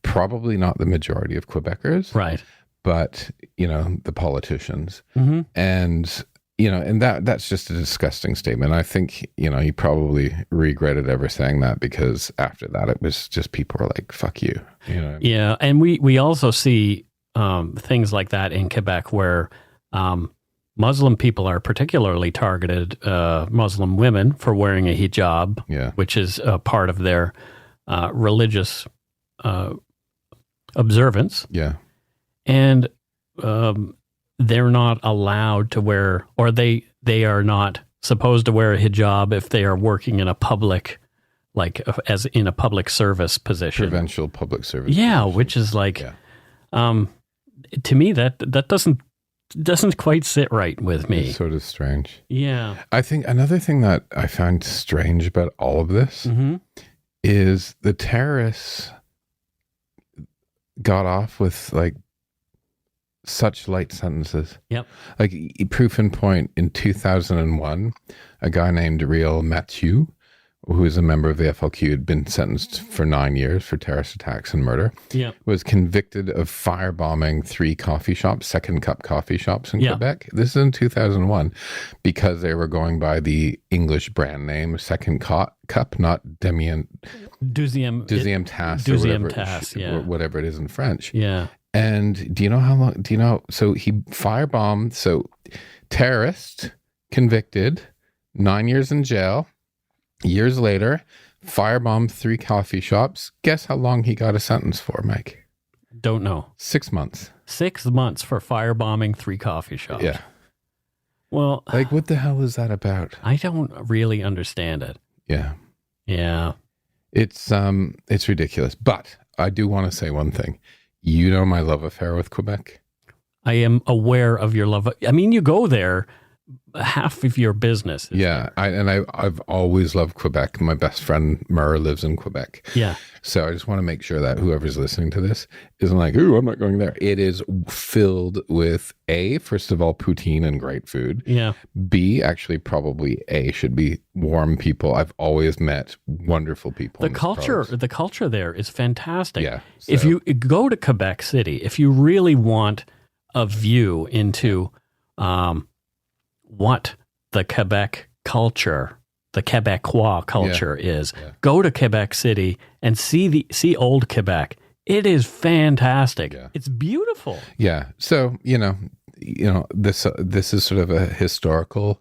Probably not the majority of Quebecers, Right. but, you know, the politicians. Mm-hmm. And, you know, and that's just a disgusting statement. I think, you know, he probably regretted ever saying that, because after that, it was just people were like, fuck you. You know? Yeah. And we also see things like that in Quebec, where Muslim people are particularly targeted, Muslim women, for wearing a hijab, which is a part of their religious observance. Yeah. And they're not allowed to wear, or they are not supposed to wear a hijab if they are working in a public, like as in a public service position. Provincial public service. Yeah, position. which is like, to me, that doesn't quite sit right with me. It's sort of strange. Yeah. I think another thing that I find strange about all of this is the terrorists got off with like such light sentences. Yep. Like, proof in point, in 2001, a guy named Real Mathieu, who is a member of the FLQ, had been sentenced for 9 years for terrorist attacks and murder, was convicted of firebombing 3 coffee shops, Second Cup coffee shops in Quebec. This is in 2001, because they were going by the English brand name Second Cup, not Deuxième Tasse, or whatever it is in French. Yeah. And do you know how long? Do you know? So he firebombed. So terrorist, convicted, 9 years in jail. Years later, firebombed 3 coffee shops. Guess how long he got a sentence for, Mike? Don't know. 6 months. 6 months for firebombing 3 coffee shops. Yeah. Well, like, what the hell is that about? I don't really understand it. Yeah. Yeah. It's ridiculous. But I do want to say one thing. You know my love affair with Quebec. I am aware of your love. I mean, you go there, half of your business. I've always loved Quebec. My best friend Murr lives in Quebec. Yeah. So I just want to make sure that whoever's listening to this isn't like, ooh, I'm not going there. It is filled with A, first of all, poutine and great food. Yeah. B, actually probably A, should be warm people. I've always met wonderful people. The culture there is fantastic. Yeah. So. If you go to Quebec City, if you really want a view into what the Quebec culture, the Quebecois culture is, go to Quebec City and see old Quebec. It is fantastic. Yeah. It's beautiful. Yeah. So, you know, this is sort of a historical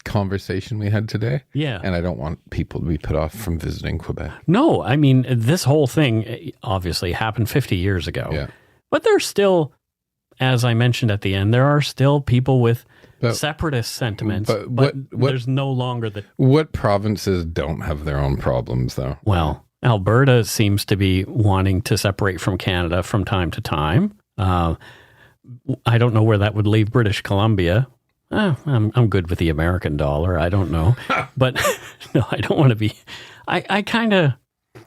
conversation we had today. Yeah. And I don't want people to be put off from visiting Quebec. No, I mean, this whole thing obviously happened 50 years ago. Yeah. But there's still, as I mentioned at the end, there are still people with separatist sentiments, but there's no longer the... What provinces don't have their own problems, though? Well, Alberta seems to be wanting to separate from Canada from time to time. I don't know where that would leave British Columbia. I'm good with the American dollar. I don't know. But no, I don't want to be... I kind of...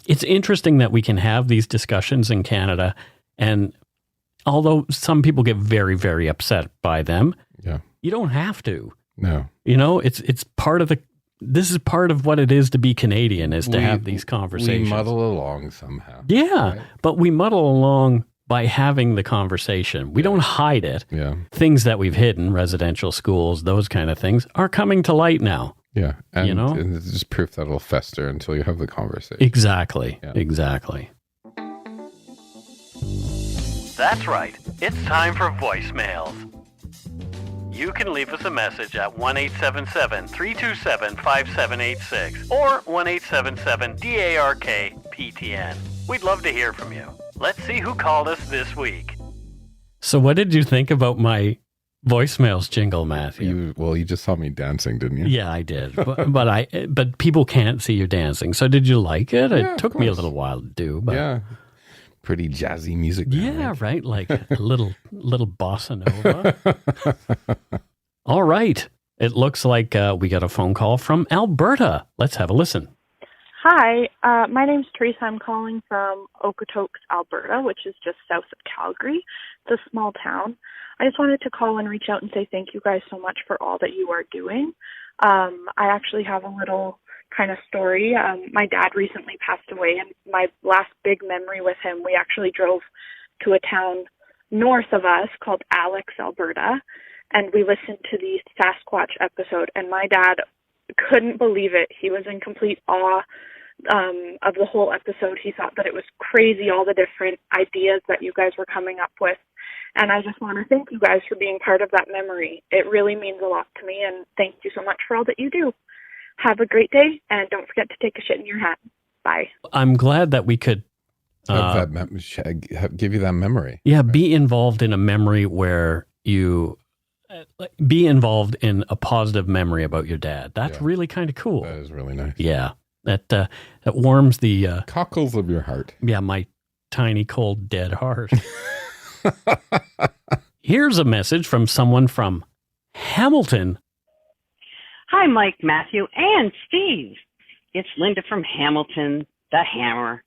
It's interesting that we can have these discussions in Canada, and although some people get very, very upset by them, you don't have to. No. You know, it's part of this is part of what it is to be Canadian, is to have these conversations. We muddle along somehow. Yeah, right? But we muddle along by having the conversation. We don't hide it. Yeah. Things that we've hidden, residential schools, those kind of things, are coming to light now. Yeah. And, and it's just proof that it'll fester until you have the conversation. Exactly. Yeah. Exactly. That's right, it's time for voicemails. You can leave us a message at 1-877-327-5786 or 1-877-DARK-PTN. We'd love to hear from you. Let's see who called us this week. So what did you think about my voicemails jingle, Matthew? You just saw me dancing, didn't you? Yeah, I did. But people can't see you dancing. So did you like it? Yeah, it took me a little while to do. But yeah. Pretty jazzy music. Yeah, right. Like a little bossa nova. All right. It looks like we got a phone call from Alberta. Let's have a listen. Hi, my name's Teresa. I'm calling from Okotoks, Alberta, which is just south of Calgary. It's a small town. I just wanted to call and reach out and say thank you guys so much for all that you are doing. I actually have a little kind of story. My dad recently passed away, and my last big memory with him, we actually drove to a town north of us called Alex, Alberta, and we listened to the Sasquatch episode, and my dad couldn't believe it. He was in complete awe of the whole episode. He thought that it was crazy, all the different ideas that you guys were coming up with. And I just want to thank you guys for being part of that memory. It really means a lot to me, and thank you so much for all that you do. Have a great day, and don't forget to take a shit in your hat. Bye. I'm glad that we could give you that memory. Yeah, right. Be involved in a memory where you be involved in a positive memory about your dad. That's really kind of cool. That is really nice. Yeah, that warms the cockles of your heart. Yeah, my tiny, cold, dead heart. Here's a message from someone from Hamilton. Hi, Mike, Matthew, and Steve. It's Linda from Hamilton, the Hammer.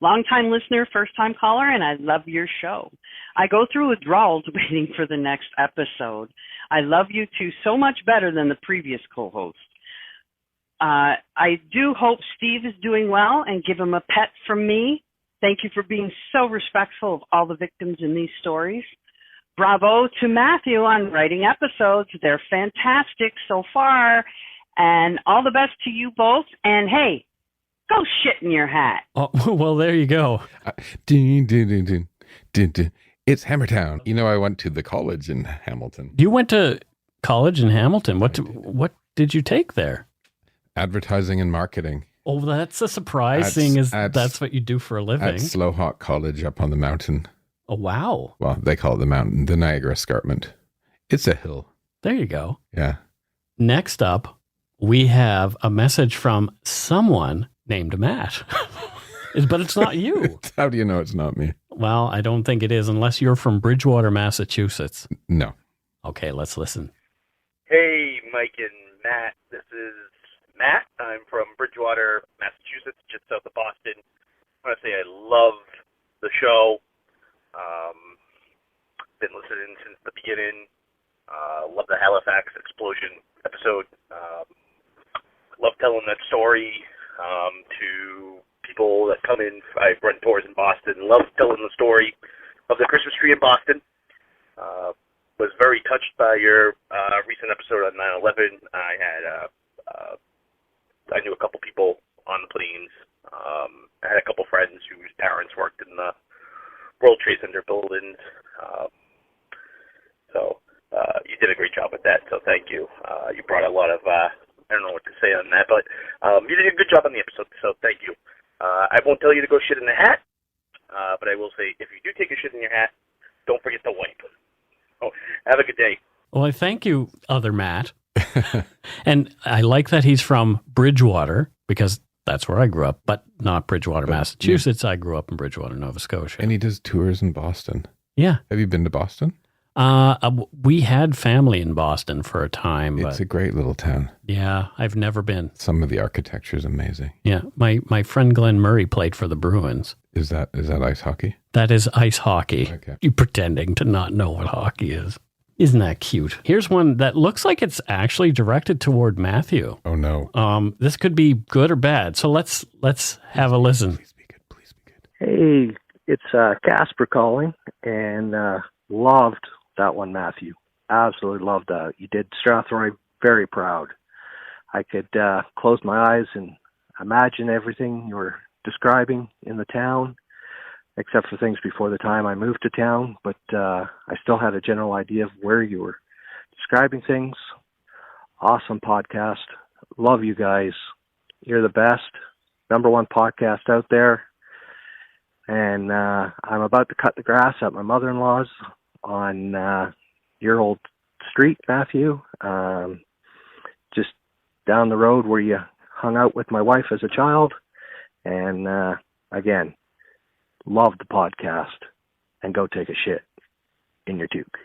Long-time listener, first-time caller, and I love your show. I go through withdrawals waiting for the next episode. I love you two so much better than the previous co-host. I do hope Steve is doing well, and give him a pet from me. Thank you for being so respectful of all the victims in these stories. Bravo to Matthew on writing episodes. They're fantastic so far. And all the best to you both. And hey, go shit in your hat. Oh, well, there you go. It's Hammertown. You know, I went to the college in Hamilton. You went to college in Hamilton. What did you take there? Advertising and marketing. Oh, that's a surprise, seeing as that's what you do for a living. At Slowhawk College up on the mountain. Oh, wow. Well, they call it the mountain, the Niagara Escarpment. It's a hill. There you go. Yeah. Next up, we have a message from someone named Matt. But it's not you. How do you know it's not me? Well, I don't think it is, unless you're from Bridgewater, Massachusetts. No. Okay, let's listen. Hey, Mike and Matt. This is Matt. I'm from Bridgewater, Massachusetts, just south of Boston. I want to say I love the show. Been listening since the beginning. Love the Halifax explosion episode. Love telling that story to people that come in. I run tours in Boston. Love telling the story of the Christmas tree in Boston. Was very touched by your recent episode on 9/11. I knew a couple people on the planes. I had a couple friends whose parents worked in the World Trade Center buildings. So you did a great job with that, so thank you. You brought a lot of, I don't know what to say on that, but you did a good job on the episode, so thank you. I won't tell you to go shit in the hat, but I will say if you do take a shit in your hat, don't forget to wipe. Oh, have a good day. Well, I thank you, other Matt. And I like that he's from Bridgewater, because that's where I grew up, but not Bridgewater, Massachusetts. Yeah. I grew up in Bridgewater, Nova Scotia. And he does tours in Boston. Yeah. Have you been to Boston? We had family in Boston for a time. It's a great little town. Yeah, I've never been. Some of the architecture is amazing. Yeah, my friend Glenn Murray played for the Bruins. Is that ice hockey? That is ice hockey. Okay. You pretending to not know what hockey is. Isn't that cute? Here's one that looks like it's actually directed toward Matthew. Oh no. This could be good or bad. So let's have a listen. Please be good. Please be good. Hey, it's Casper calling, and loved that one, Matthew. Absolutely loved that. You did Strathroy very proud. I could close my eyes and imagine everything you were describing in the town. except for things before the time I moved to town, but I still had a general idea of where you were describing things. Awesome podcast. Love you guys. You're the best. Number one podcast out there. And I'm about to cut the grass at my mother-in-law's on your old street, Matthew. Just down the road where you hung out with my wife as a child. And again, love the podcast. And go take a shit in your toque.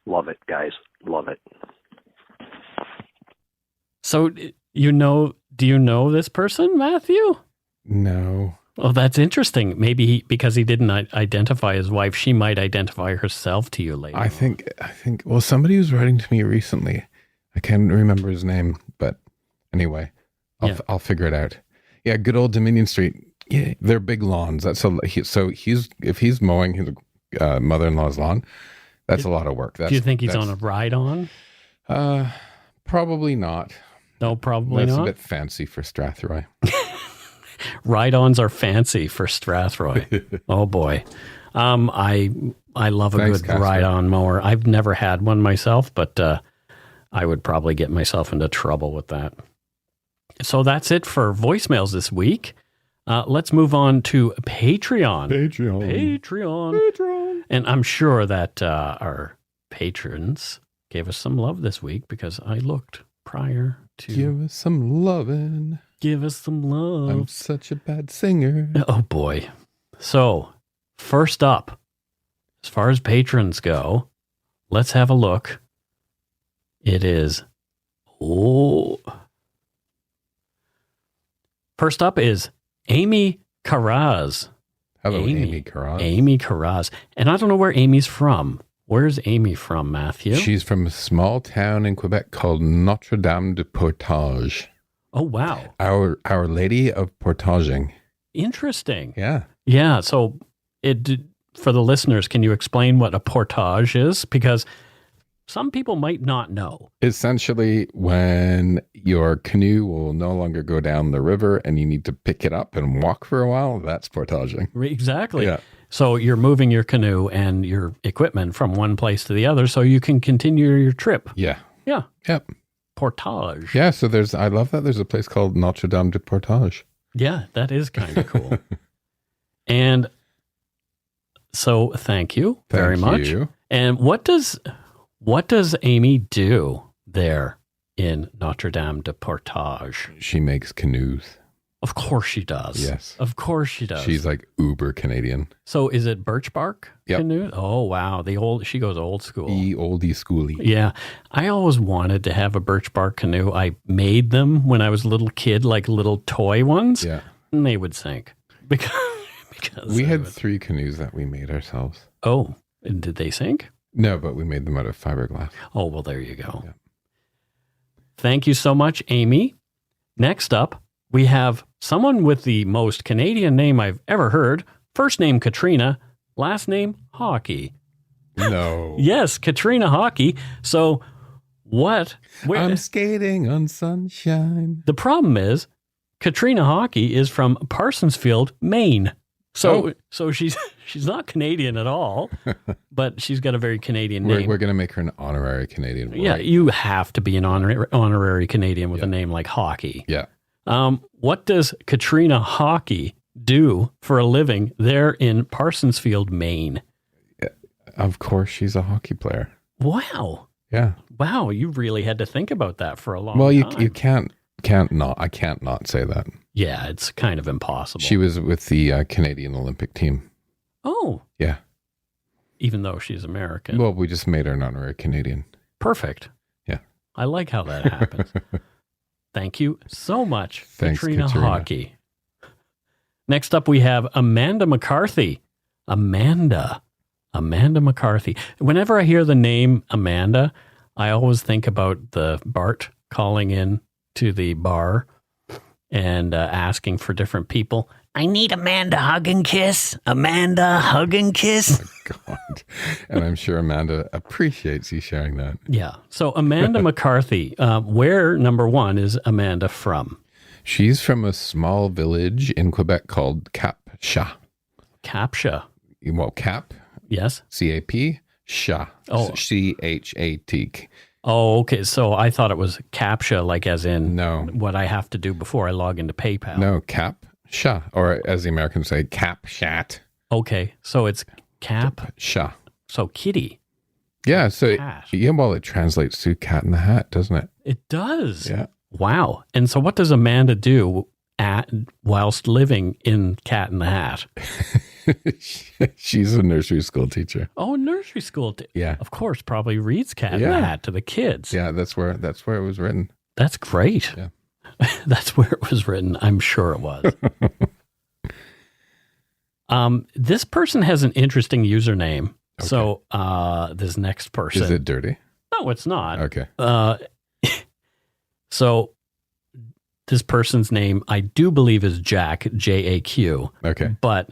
Love it, guys. Love it. So, do you know this person, Matthew? No. Oh, that's interesting. Maybe because he didn't identify his wife, she might identify herself to you later. I think, well, somebody was writing to me recently. I can't remember his name, but anyway, I'll figure it out. Yeah, good old Dominion Street. Yeah, they're big lawns. If he's mowing his mother-in-law's lawn, that's a lot of work. Do you think he's on a ride-on? Probably not. No, probably That's not. a bit fancy for Strathroy. Ride-ons are fancy for Strathroy. Oh boy. I love a good Casper. ride-on mower. I've never had one myself, but I would probably get myself into trouble with that. So that's it for voicemails this week. Let's move on to Patreon. Patreon. And I'm sure that our patrons gave us some love this week because I looked prior to... Give us some lovin'. Give us some love. I'm such a bad singer. Oh, boy. So, first up, as far as patrons go, let's have a look. It is... First up is Amy Carraz. Hello, Amy Carraz. Amy Carraz. And I don't know where Amy's from. Where's Amy from, Matthew? She's from a small town in Quebec called Notre Dame de Portage. Oh, wow. Our Lady of Portaging. Interesting. Yeah. Yeah. So, for the listeners, can you explain what a portage is? Because some people might not know. Essentially, when your canoe will no longer go down the river and you need to pick it up and walk for a while, that's portaging. Exactly. Yeah. So you're moving your canoe and your equipment from one place to the other so you can continue your trip. Yeah. Yeah. Yep. Portage. Yeah. So I love that there's a place called Notre Dame de Portage. Yeah, that is kind of cool. And so thank you very much. You. And what does Amy do there in Notre Dame de Portage? She makes canoes. Of course she does. Yes. Of course she does. She's like uber Canadian. So is it birch bark canoe? Oh, wow. She goes old school. Oldie schoolie. Yeah. I always wanted to have a birch bark canoe. I made them when I was a little kid, like little toy ones. Yeah. And they would sink. Because we had 3 canoes that we made ourselves. Oh, and did they sink? No, but we made them out of fiberglass. Oh, well, there you go. Yeah. Thank you so much, Amy. Next up, we have someone with the most Canadian name I've ever heard. First name Katrina, last name Hockey. No. Yes, Katrina Hockey. So I'm skating on sunshine. The problem is Katrina Hockey is from Parsonsfield, Maine. So she's not Canadian at all, but she's got a very Canadian name. We're going to make her an honorary Canadian. Right? Yeah, you have to be an honorary Canadian with a name like Hockey. Yeah. What does Katrina Hockey do for a living there in Parsonsfield, Maine? Yeah, of course, she's a hockey player. Wow. Yeah. Wow, you really had to think about that for a long time. Well, you can't not. I can't not say that. Yeah, it's kind of impossible. She was with the Canadian Olympic team. Oh. Yeah. Even though she's American. Well, we just made her an honorary Canadian. Perfect. Yeah. I like how that happens. Thank you so much, Thanks, Katrina Hockey. Next up, we have Amanda McCarthy. Amanda McCarthy. Whenever I hear the name Amanda, I always think about the Bart calling in to the bar and asking for different people. I need Amanda hug and kiss. Amanda hug and kiss. Oh, God. And I'm sure Amanda appreciates you sharing that. Yeah. So Amanda McCarthy, where, number one, is Amanda from? She's from a small village in Quebec called Cap-Chat. CAPTCHA. Well, cap, Yes. C-A-P, sha, C-H-A-T. Oh, okay. So I thought it was CAPTCHA, like as in No. what I have to do before I log into PayPal. No, cap, sha, or as the Americans say, cap, shat. Okay. So it's cap. Sha. So kitty. Yeah, so Cat. well, it translates to Cat in the Hat, doesn't it? It does. Yeah. Wow. And so what does Amanda do whilst living in Cat in the Hat? She's a nursery school teacher. Oh, nursery school. Yeah. Of course, probably reads Cat in the Hat to the kids. Yeah, that's where it was written. That's great. Yeah. That's where it was written. I'm sure it was. This person has an interesting username. Okay. So this next person. Is it dirty? No, it's not. Okay. So this person's name, I do believe, is Jack, J-A-Q. Okay. But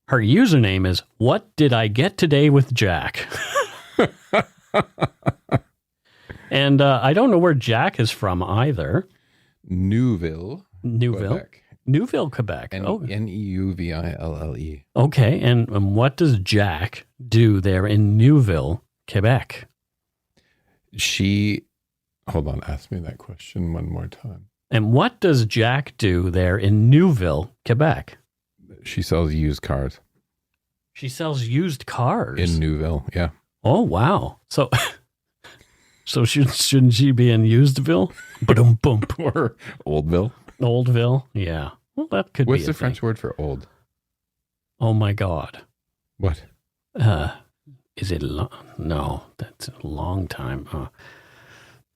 her username is, "What did I get today with Jack?" And I don't know where Jack is from either. Neuville, Quebec. Neuville, Quebec. Neuville. Okay. And what does Jack do there in Neuville, Quebec? Hold on, ask me that question one more time. And what does Jack do there in Neuville, Quebec? She sells used cars. She sells used cars? In Neuville, yeah. Oh, wow. So shouldn't she be in Usedville? Ba-dum bump. Or Oldville. Oldville, yeah. Well, that could What's be the French word for old? Oh, my God. What? Is it no, that's a long time.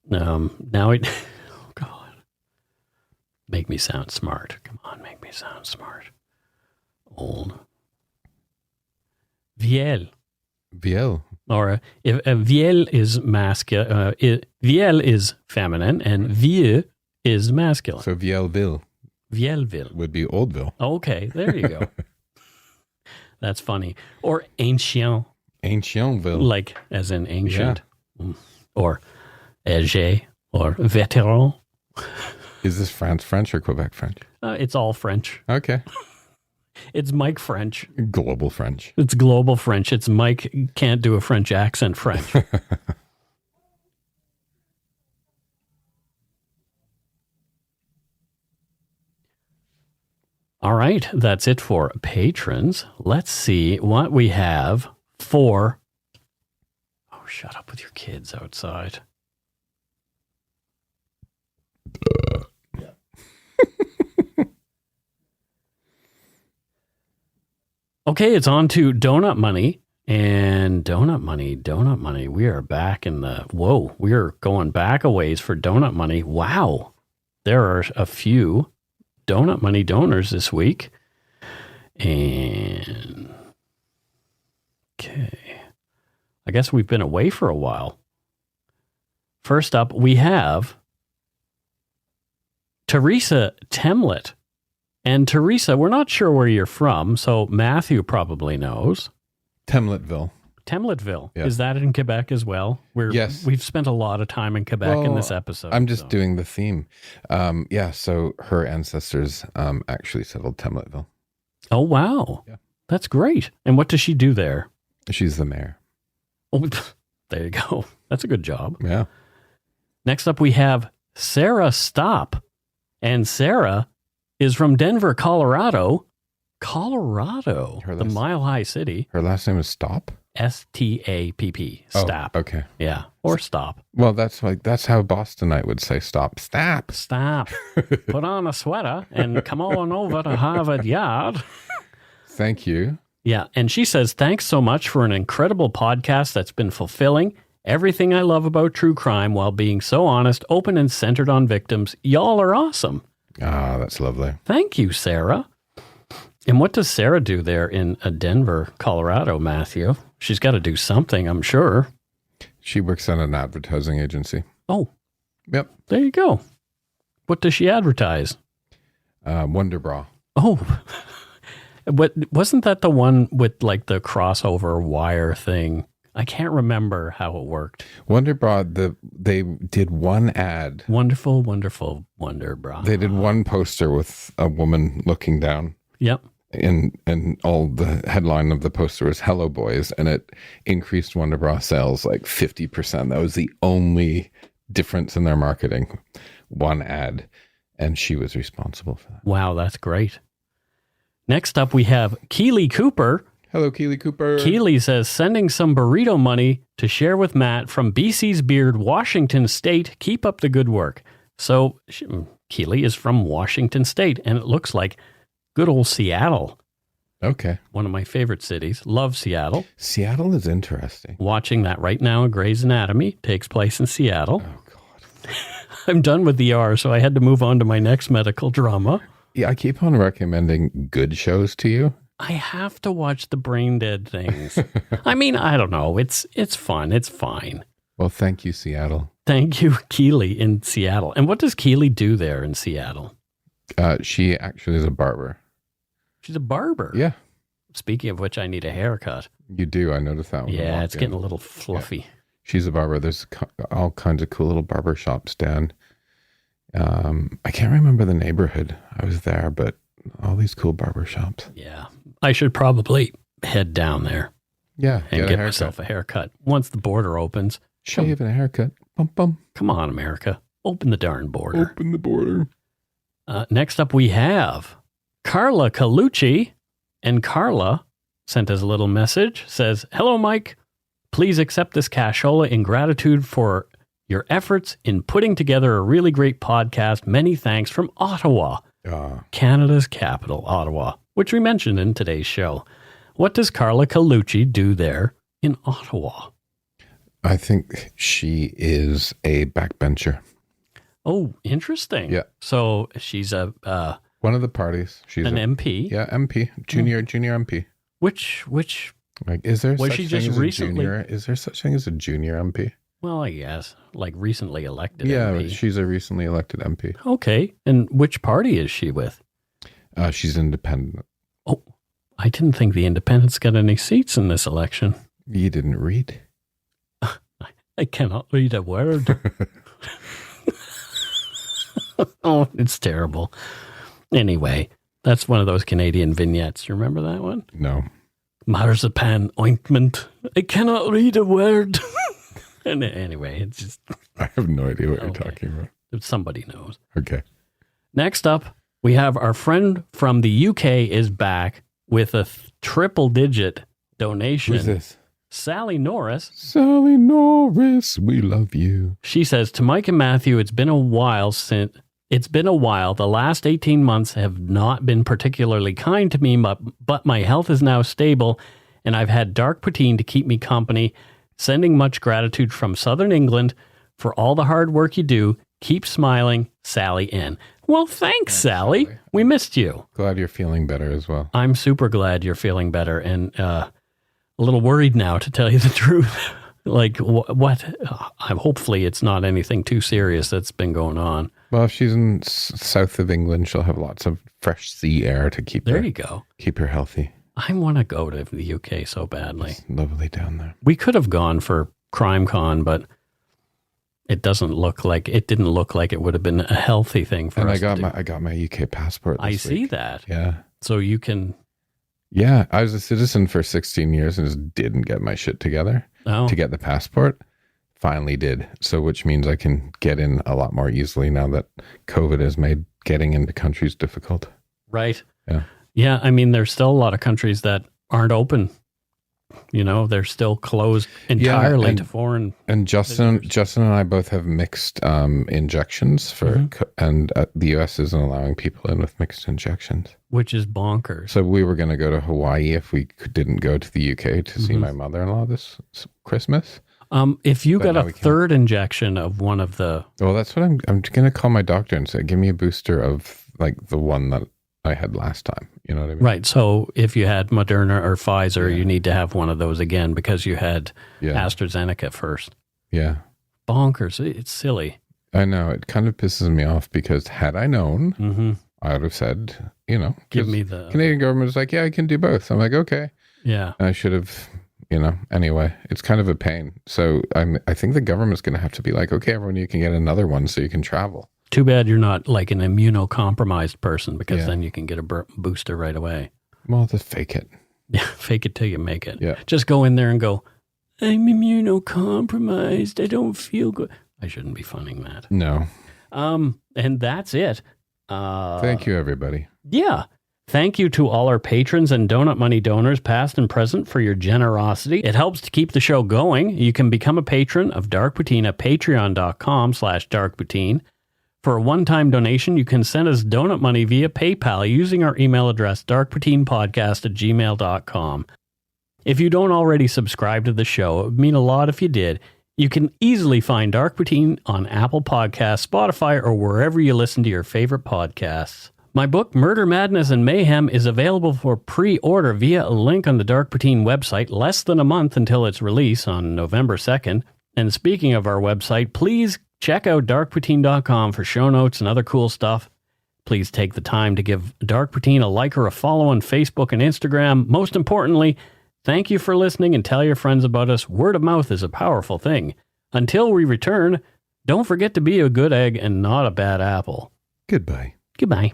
Now it, oh God, make me sound smart. Come on, make me sound smart. Old. Viel. Or if viel is masculine, viel is feminine, and vieux is masculine. So Vielville would be Oldville. Okay, there you go. That's funny. Or ancient. Ancientville. Like as in ancient. Yeah. Or âgé or vétéran. Is this French or Quebec French? It's all French. Okay. It's Mike French. Global French. It's global French. It's Mike can't do a French accent French. All right, that's it for patrons. Let's see what we have for... Oh, shut up with your kids outside. Okay, it's on to Donut Money. And Donut Money. We are back in the... Whoa, we are going back a ways for Donut Money. Wow. There are a few Donut Money donors this week. And... Okay. I guess we've been away for a while. First up, we have Teresa Temlet. And Teresa, we're not sure where you're from, so Matthew probably knows. Temletville. Yeah. Is that in Quebec as well? Yes. We've spent a lot of time in Quebec in this episode. I'm just doing the theme. So her ancestors actually settled Temletville. Oh, wow. Yeah. That's great. And what does she do there? She's the mayor. Oh, there you go. That's a good job. Yeah. Next up, we have Sarah Stop. And Sarah is from Denver, Colorado. The Mile High City. Her last name is Stop? S-T-A-P-P. Stop. Oh, okay. Yeah. Or Stop. Well, that's how Bostonite would say stop. Stop. Put on a sweater and come on over to Harvard Yard. Thank you. Yeah. And she says, thanks so much for an incredible podcast that's been fulfilling everything I love about true crime while being so honest, open, and centered on victims. Y'all are awesome. Ah, that's lovely. Thank you, Sarah. And what does Sarah do there in Denver, Colorado, Matthew? She's got to do something, I'm sure. She works at an advertising agency. Oh. Yep. There you go. What does she advertise? Wonder Bra. Oh. Wasn't that the one with like the crossover wire thing? I can't remember how it worked. Wonder Bra, they did one ad. Wonderful, wonderful Wonder Bra. They did one poster with a woman looking down. Yep. and all the headline of the poster was "Hello Boys," and it increased Wonder Bra sales like 50%. That was the only difference in their marketing. One ad, and she was responsible for that. Wow, that's great. Next up, we have Keely Cooper. Hello, Keely Cooper. Keely says, sending some burrito money to share with Matt from BC's Beard, Washington State. Keep up the good work. So Keely is from Washington State, and it looks like good old Seattle. Okay. One of my favorite cities. Love Seattle. Seattle is interesting. Watching that right now, Grey's Anatomy takes place in Seattle. Oh, God. I'm done with ER, so I had to move on to my next medical drama. Yeah, I keep on recommending good shows to you. I have to watch the brain dead things. I mean, I don't know. It's fun. It's fine. Well, thank you, Seattle. Thank you, Keely in Seattle. And what does Keely do there in Seattle? She actually is a barber. She's a barber. Yeah. Speaking of which, I need a haircut. You do. I noticed that one. Yeah, it's getting a little fluffy. Yeah. She's a barber. There's all kinds of cool little barber shops down. I can't remember the neighborhood. I was there, but all these cool barber shops. Yeah. I should probably head down there. Yeah. And get myself a haircut. Once the border opens. Shave and a haircut. Bum, bum. Come on, America. Open the darn border. Open the border. Next up, we have Carla Calucci. And Carla sent us a little message. Says, hello, Mike. Please accept this cashola in gratitude for your efforts in putting together a really great podcast. Many thanks from Ottawa, Canada's capital, Ottawa, which we mentioned in today's show. What does Carla Calucci do there in Ottawa? I think she is a backbencher. Oh, interesting. Yeah. So she's one of the parties. She's an MP. Yeah, MP. Junior MP. Which like, is there was such she thing just as recently? Is there such thing as a junior MP? Well, I guess like recently elected. Yeah, MP. she's a recently elected MP. Okay, and which party is she with? She's independent. Oh, I didn't think the Independents got any seats in this election. You didn't read? I cannot read a word. Oh, it's terrible. Anyway, that's one of those Canadian vignettes. You remember that one? No. Marzipan ointment. I cannot read a word. And anyway, it's just... I have no idea what you're talking about. Somebody knows. Okay. Next up, we have our friend from the UK is back with a triple-digit donation. Who's this? Sally Norris. Sally Norris, we love you. She says, to Mike and Matthew, it's been a while. The last 18 months have not been particularly kind to me, but my health is now stable, and I've had dark poutine to keep me company. Sending much gratitude from Southern England for all the hard work you do. Keep smiling, Sally N. Well, thanks, Sally. We missed you. Glad you're feeling better as well. I'm super glad you're feeling better, and a little worried now, to tell you the truth. Like, what? Hopefully it's not anything too serious that's been going on. Well, if she's in south of England, she'll have lots of fresh sea air to keep there. You go. Keep her healthy. I want to go to the UK so badly. It's lovely down there. We could have gone for CrimeCon, but it didn't look like it would have been a healthy thing for us. And I got my UK passport. I see that. Yeah. So you can. Yeah, I was a citizen for 16 years and just didn't get my shit together to get the passport. Finally did. So which means I can get in a lot more easily now that COVID has made getting into countries difficult. Right. Yeah. Yeah, I mean, there's still a lot of countries that aren't open. You know, they're still closed entirely to foreign. And Justin and I both have mixed injections for, and the U.S. isn't allowing people in with mixed injections, which is bonkers. So we were going to go to Hawaii if we didn't go to the U.K. to see my mother-in-law this Christmas. If you got a third injection of one of the, well, that's what I'm going to call my doctor and say, give me a booster of like the one that I had last time. You know what I mean? Right. So if you had Moderna or Pfizer, you need to have one of those again because you had AstraZeneca first. Yeah. Bonkers. It's silly. I know. It kind of pisses me off because had I known, I would have said, give me the Canadian government is like, yeah, I can do both. I'm like, okay. Yeah. And I should have, anyway, it's kind of a pain. So I think the government's going to have to be like, okay, everyone, you can get another one so you can travel. Too bad you're not like an immunocompromised person because then you can get a booster right away. Well, just fake it. Yeah, fake it till you make it. Yeah. Just go in there and go, I'm immunocompromised. I don't feel good. I shouldn't be funding that. No. And that's it. Thank you, everybody. Yeah. Thank you to all our patrons and donut money donors, past and present, for your generosity. It helps to keep the show going. You can become a patron of Dark Poutine at patreon.com/darkpoutine. For a one-time donation, you can send us donut money via PayPal using our email address, darkpoutinepodcast@gmail.com. If you don't already subscribe to the show, it would mean a lot if you did. You can easily find Dark Poutine on Apple Podcasts, Spotify, or wherever you listen to your favorite podcasts. My book, Murder, Madness, and Mayhem, is available for pre-order via a link on the Dark Poutine website less than a month until its release on November 2nd. And speaking of our website, please check out darkpoutine.com for show notes and other cool stuff. Please take the time to give Dark Poutine a like or a follow on Facebook and Instagram. Most importantly, thank you for listening and tell your friends about us. Word of mouth is a powerful thing. Until we return, don't forget to be a good egg and not a bad apple. Goodbye. Goodbye.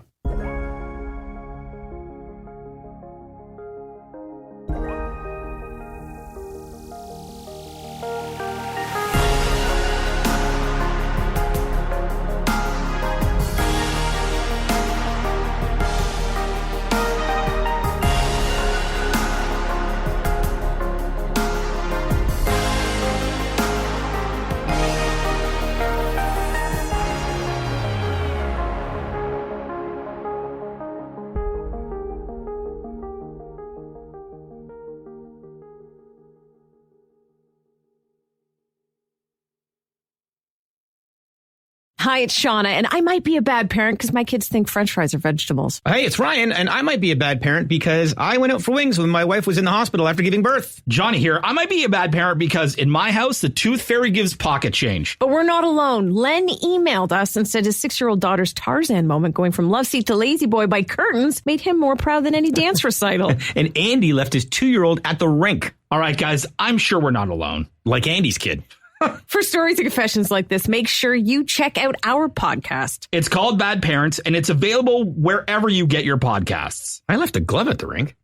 Hi, it's Shauna, and I might be a bad parent because my kids think French fries are vegetables. Hey, it's Ryan, and I might be a bad parent because I went out for wings when my wife was in the hospital after giving birth. Johnny here. I might be a bad parent because in my house, the tooth fairy gives pocket change. But we're not alone. Len emailed us and said his 6-year-old daughter's Tarzan moment going from love seat to lazy boy by curtains made him more proud than any dance recital. And Andy left his 2-year-old at the rink. All right, guys, I'm sure we're not alone. Like Andy's kid. For stories and confessions like this, make sure you check out our podcast. It's called Bad Parents, and it's available wherever you get your podcasts. I left a glove at the rink.